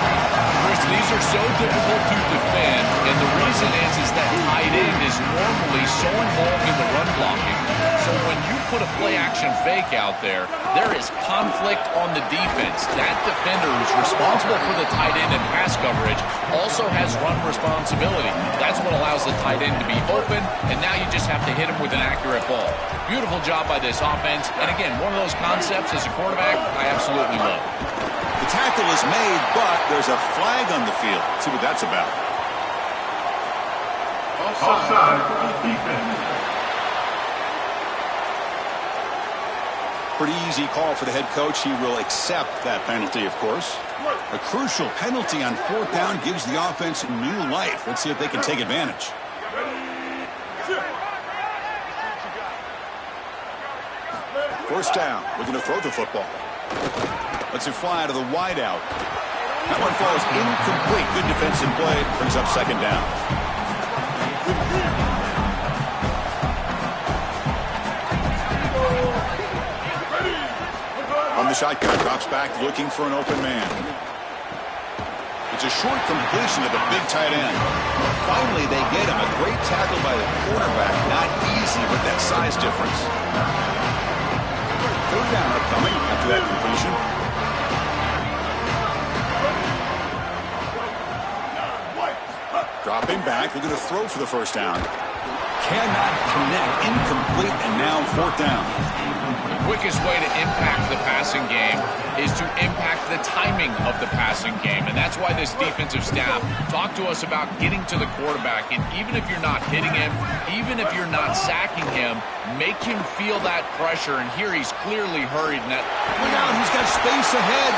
Chris, these are so difficult to defend, and the reason is that tight end is normally so involved in the run blocking. So when you put a play-action fake out there, there is conflict on the defense. That defender who's responsible for the tight end and pass coverage also has run responsibility. That's what allows the tight end to be open, and now you just have to hit him with an accurate ball. Beautiful job by this offense, and again, one of those concepts as a quarterback I absolutely love. The tackle is made, but there's a flag on the field. Let's see what that's about. Offside defense. Pretty easy call for the head coach. He will accept that penalty, of course. A crucial penalty on 4th down gives the offense new life. Let's see if they can take advantage. First down. Looking to throw the football. Lets it fly to the wideout. That one falls incomplete. Good defensive play. Brings up 2nd down. On the shotgun, drops back, looking for an open man. It's a short completion to the big tight end. Finally, they get him. A great tackle by the quarterback. Not easy with that size difference. 3rd down upcoming after that completion. Dropping back, looking to throw for the 1st down. Cannot connect, incomplete, and now 4th down. The quickest way to impact the passing game is to impact the timing of the passing game, and that's why this defensive staff talked to us about getting to the quarterback, and even if you're not hitting him, even if you're not sacking him, make him feel that pressure, and here he's clearly hurried. And that. Look out, he's got space ahead.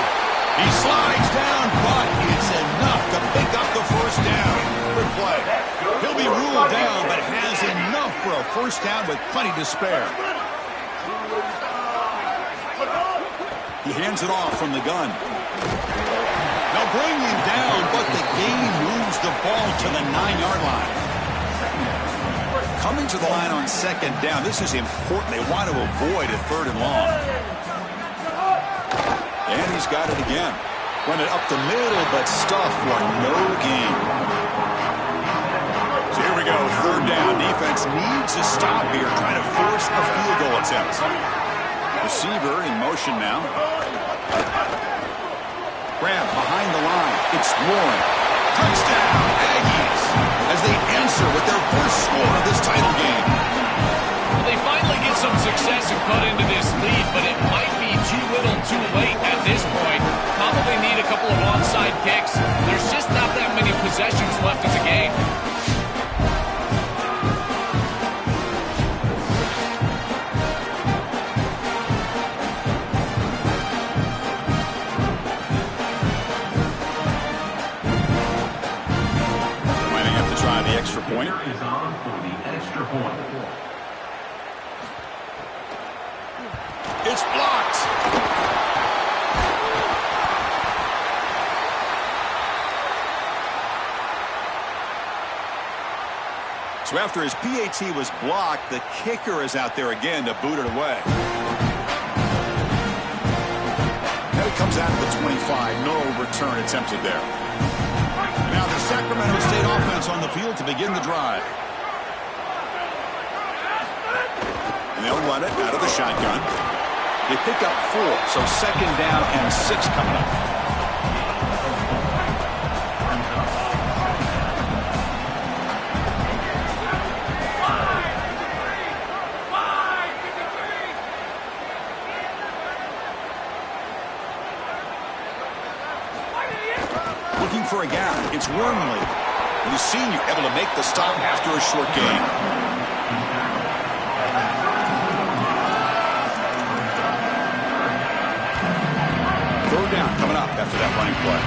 He slides down, but it's enough to pick up the 1st down. Good play. He'll be ruled down, but has enough for a 1st down with plenty to spare. He hands it off from the gun. They'll bring him down, but the game moves the ball to the 9-yard line. Coming to the line on 2nd down. This is important. They want to avoid a 3rd and long. And he's got it again. Run it up the middle, but stuff for no gain. So here we go. third down. Defense needs a stop here, trying to force a field goal attempt. Receiver in motion now. Grab behind the line. It's Warren. Touchdown, Aggies, as they answer with their first score of this title game. Well, they finally get some success and cut into this lead, but it might be too little too late at this point. Probably need a couple of onside kicks. There's just not that many possessions left in the game. Extra point. Is on for the extra point. It's blocked. So after his PAT was blocked, the kicker is out there again to boot it away. Now it comes out of the 25. No return attempted there. Now the Sacramento State offense on the field to begin the drive. And they'll run it out of the shotgun. They pick up 4, so second down and 6 coming up. Looking for a gap. It's Wormley. The senior able to make the stop after a short gain. Third down coming up after that running play.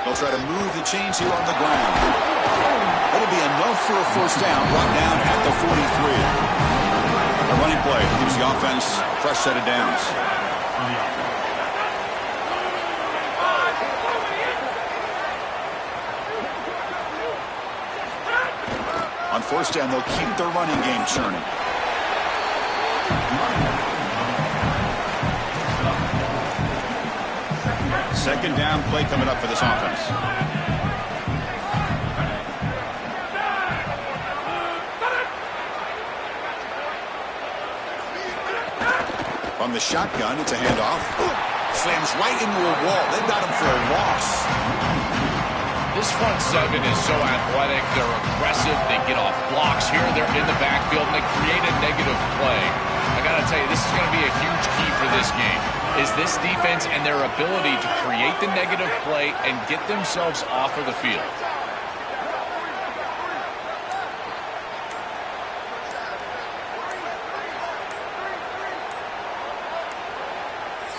They'll try to move the chains here on the ground. That'll be enough for a first down, brought down at the 43. A running play gives the offense a fresh set of downs. On first down, they'll keep their running game churning. Second down play coming up for this offense. From the shotgun, it's a handoff. Slams right into a wall. They've got him for a loss. This front seven is so athletic. They're aggressive. They get off blocks here. They're in the backfield, and they create a negative play. I got to tell you, this is going to be a huge key for this game, is this defense and their ability to create the negative play and get themselves off of the field.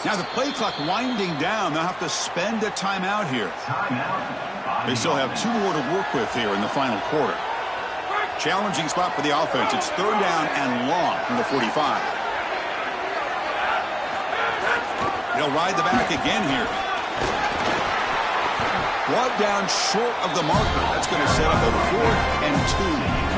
Now the play clock winding down. They'll have to spend a timeout here. They still have 2 more to work with here in the final quarter. Challenging spot for the offense. It's third down and long from the 45. They'll ride the back again here. Brought down short of the marker. That's going to set up a 4th and 2.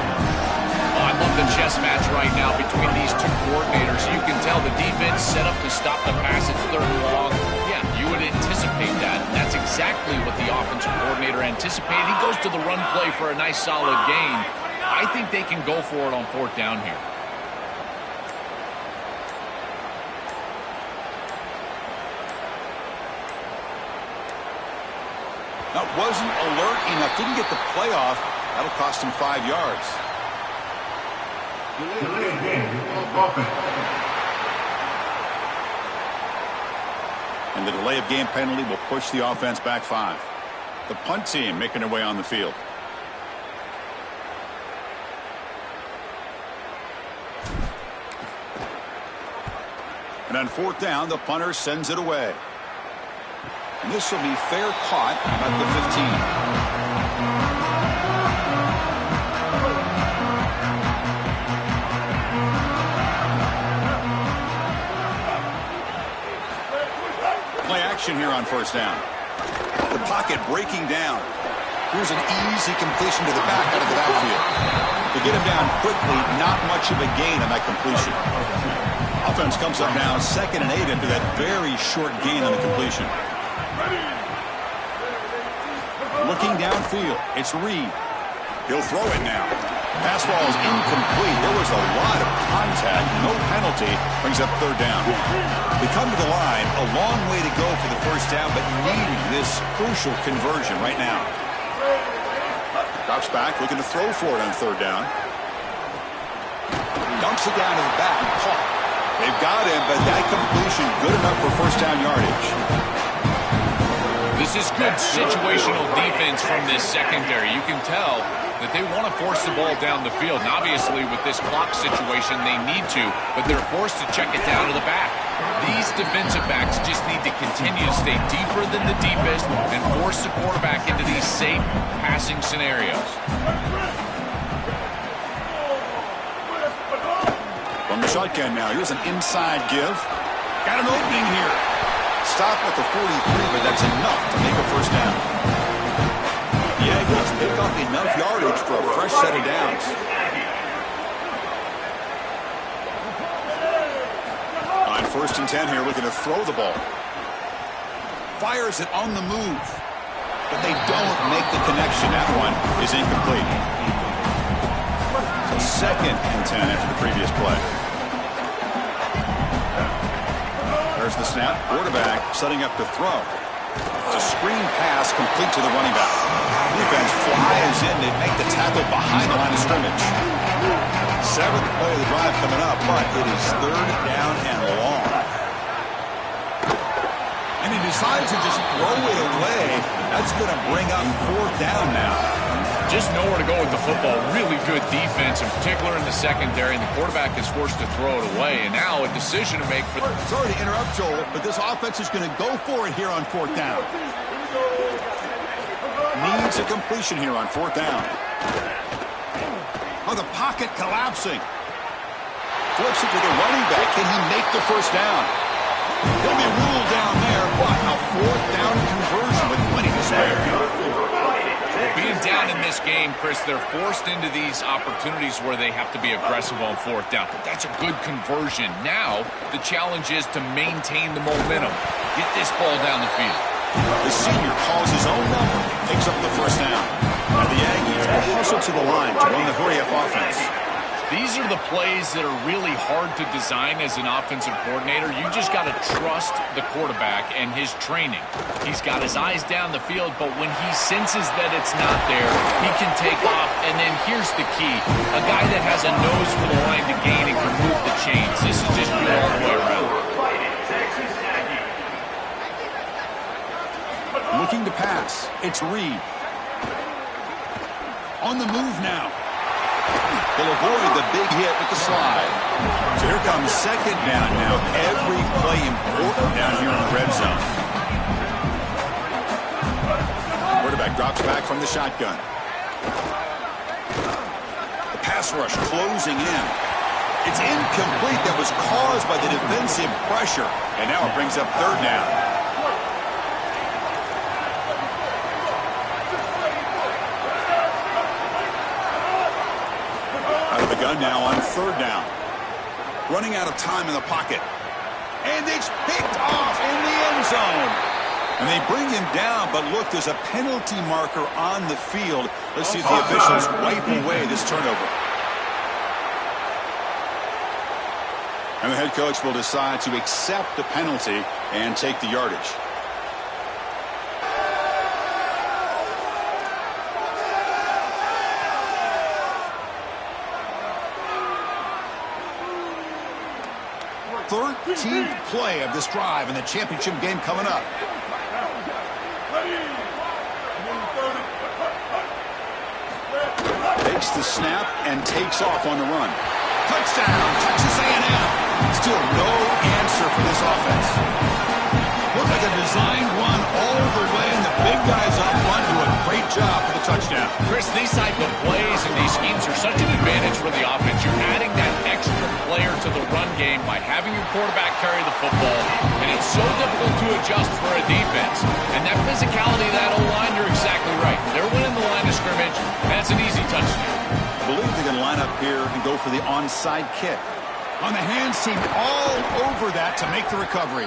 I love the chess match right now between these two coordinators. You can tell the defense set up to stop the pass. It's third and long. Yeah, you would anticipate that. That's exactly what the offensive coordinator anticipated. He goes to the run play for a nice solid gain. I think they can go for it on 4th down here. That wasn't alert enough. Didn't get the play off. That'll cost him 5 yards. Delay game, offense. And the delay of game penalty will push the offense back 5. The punt team making their way on the field. And on 4th down, the punter sends it away. And this will be fair caught at the 15. Play action here on 1st down. The pocket breaking down. Here's an easy completion to the back out of the backfield. To get him down quickly, not much of a gain on that completion. Offense comes up now 2nd and 8 after that very short gain on the completion. Looking downfield, it's Reed. He'll throw it now. Pass ball is incomplete. There was a lot of contact. No penalty. Brings up 3rd down. They come to the line. A long way to go for the 1st down, but needing this crucial conversion right now. Drops back, looking to throw for it on 3rd down. Dumps it down to the back. Caught. They've got him, but that completion good enough for 1st down yardage. This is good situational defense from this secondary. You can tell that they want to force the ball down the field. And obviously, with this clock situation, they need to, but they're forced to check it down to the back. These defensive backs just need to continue to stay deeper than the deepest and force the quarterback into these safe passing scenarios. From the shotgun now, here's an inside give. Got an opening here. Stop at the 43, but that's enough to make a 1st down. The Aggies pick up enough yardage for a fresh set of downs. On 1st and 10 here, looking to throw the ball. Fires it on the move, but they don't make the connection. That one is incomplete. So 2nd and 10 after the previous play. There's the snap. Quarterback setting up to throw. It's a screen pass complete to the running back. Defense flies in. They make the tackle behind the line of scrimmage. 7th play of the drive coming up, but it is 3rd down and long. And he decides to just throw it away. That's going to bring up 4th down now. Just nowhere to go with the football. Really good defense, in particular in the secondary, and the quarterback is forced to throw it away. And now a decision to make for the... Sorry to interrupt, Joel, but this offense is going to go for it here on 4th down. Needs a completion here on 4th down. Oh, the pocket collapsing. Flips it to the running back. Can he make the 1st down? He'll be ruled down there, but a 4th down conversion with plenty to spare. Being down in this game, Chris, they're forced into these opportunities where they have to be aggressive on 4th down. But that's a good conversion. Now, the challenge is to maintain the momentum. Get this ball down the field. The senior calls his own number, picks up the 1st down. Now the Aggies hustle to the line to run the hurry-up offense. These are the plays that are really hard to design as an offensive coordinator. You just got to trust the quarterback and his training. He's got his eyes down the field, but when he senses that it's not there, he can take off. And then here's the key. A guy that has a nose for the line to gain and can move the chains. This is just good all the way around. Looking to pass. It's Reed. On the move now. They'll avoid the big hit with the slide. So here comes 2nd down now. Every play important down here in the red zone. Quarterback drops back from the shotgun. The pass rush closing in. It's incomplete. That was caused by the defensive pressure. And now it brings up 3rd down. Gun now on 3rd down. Running out of time in the pocket. And it's picked off in the end zone. And they bring him down, but look, there's a penalty marker on the field. Let's see if the officials wipe away this turnover. And the head coach will decide to accept the penalty and take the yardage. Thirteenth play of this drive in the championship game coming up. Takes the snap and takes off on the run. Touchdown, Texas A&M. Still no answer for this offense. Looks like a designed run all the way, and the big guys up front do a great job for the touchdown. Chris, these type of plays and these schemes are such an advantage for the offense. You're adding that extra player to the run game by having your quarterback carry the football, and it's so difficult to adjust for a defense. And that physicality, that O-line, you're exactly right. They're winning the line of scrimmage. That's an easy touchdown. I believe they're going to line up here and go for the onside kick. On the hands team, all over that to make the recovery.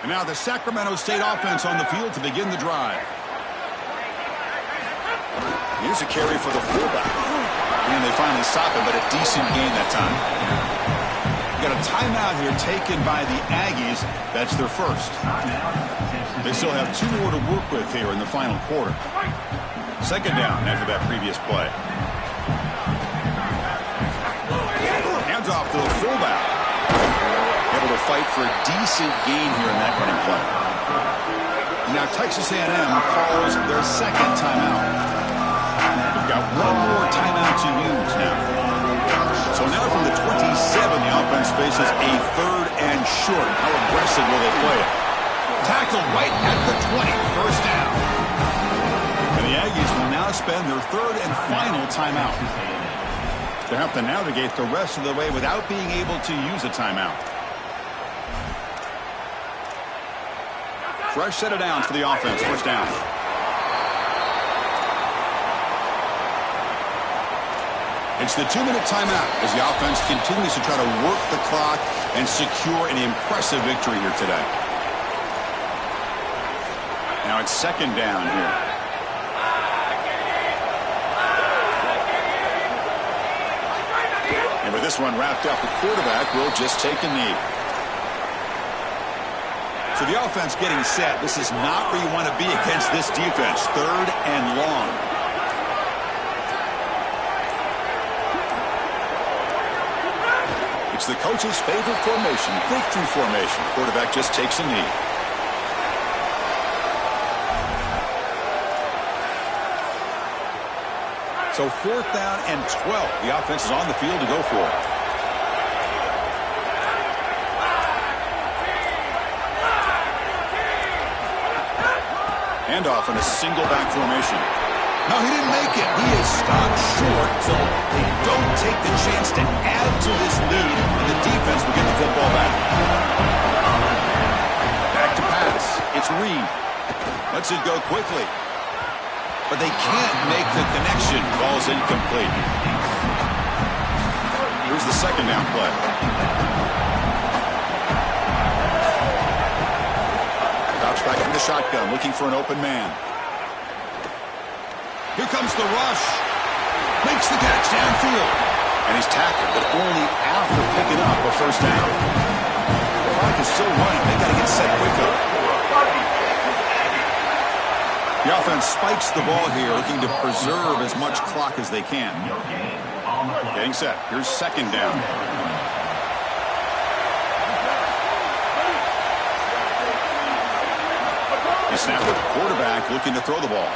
And now the Sacramento State offense on the field to begin the drive. Here's a carry for the fullback. And they finally stop it, but a decent gain that time. Got a timeout here taken by the Aggies. That's their first. They still have 2 more to work with here in the final quarter. Second down after that previous play. Hands off to the fullback. Able to fight for a decent gain here in that running play. Now Texas A&M calls their second timeout. We've got 1 more timeout to use now. So now from the 27, the offense faces a 3rd and short. How aggressive will they play it? Tackled right at the 20, first down. And the Aggies will now spend their 3rd and final timeout. They have to navigate the rest of the way without being able to use a timeout. Fresh set of downs for the offense, first down. It's the 2-minute timeout as the offense continues to try to work the clock and secure an impressive victory here today. Now it's second down here. And with this one wrapped up, the quarterback will just take a knee. So the offense getting set. This is not where you want to be against this defense. 3rd and long. It's the coach's favorite formation, victory formation. Quarterback just takes a knee. So 4th down and 12. The offense is on the field to go for it. Handoff in a single back formation. No, he didn't make it. He is stopped short, so they don't take the chance to add to this lead, and the defense will get the football back. Back to pass. It's Reed. Lets it go quickly. But they can't make the connection. Ball's incomplete. Here's the second down play. Drops back in the shotgun, looking for an open man. Here comes the rush. Makes the catch downfield. And he's tackled, but only after picking up a first down. The clock is still running. They got to get set quicker. The offense spikes the ball here, looking to preserve as much clock as they can. Getting set. Here's second down. He snapped at the quarterback, looking to throw the ball.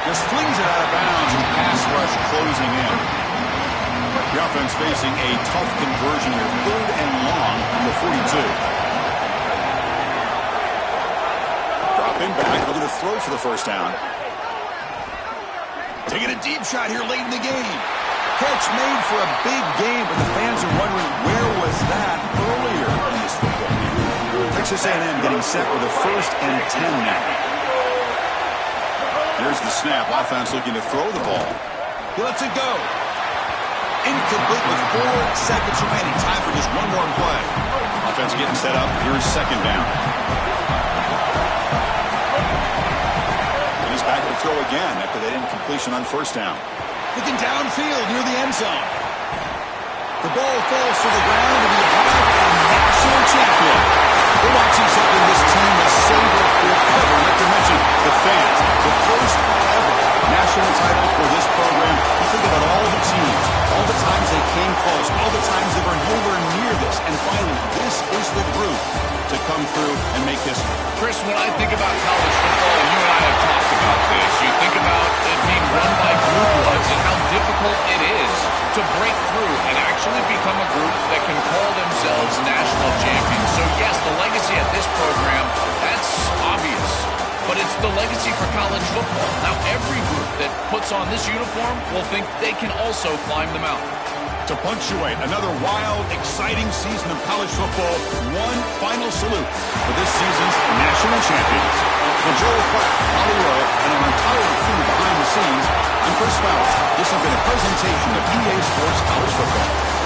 Just flings it out of bounds and pass rush closing in. The offense facing a tough conversion here. 3rd and long from the 42. Dropping back, looking to throw for the first down. Taking a deep shot here late in the game. Catch made for a big game, but the fans are wondering where was that earlier in this football game. Texas A&M getting set with a 1st and 10 now. Here's the snap. Offense looking to throw the ball. He lets it go. Incomplete with 4 seconds remaining. Time for just one more play. Offense getting set up. Here's second down. And he's back to throw again after that incompletion on first down. Looking downfield near the end zone. The ball falls to the ground and we have a national champion. We're watching something this team has saved forever. Not to mention the fans. The first ever national title for this program. You think about all the teams, all the times they came close, all the times they were nowhere near this. And finally, this is the group to come through and make history. Chris, when I think about college football, and you and I have talked about this, you think about it being run by blue bloods and how difficult it is to break through and actually become a group that can call themselves national champions. So yes, the legacy at this program, that's obvious. But it's the legacy for college football. Now every group that puts on this uniform will think they can also climb the mountain. To punctuate another wild, exciting season of college football, one final salute for this season's national champions. For Joel Pratt, Holly Rowe, and our entire crew behind the scenes, I'm Chris Fowler. This has been a presentation of EA Sports College Football.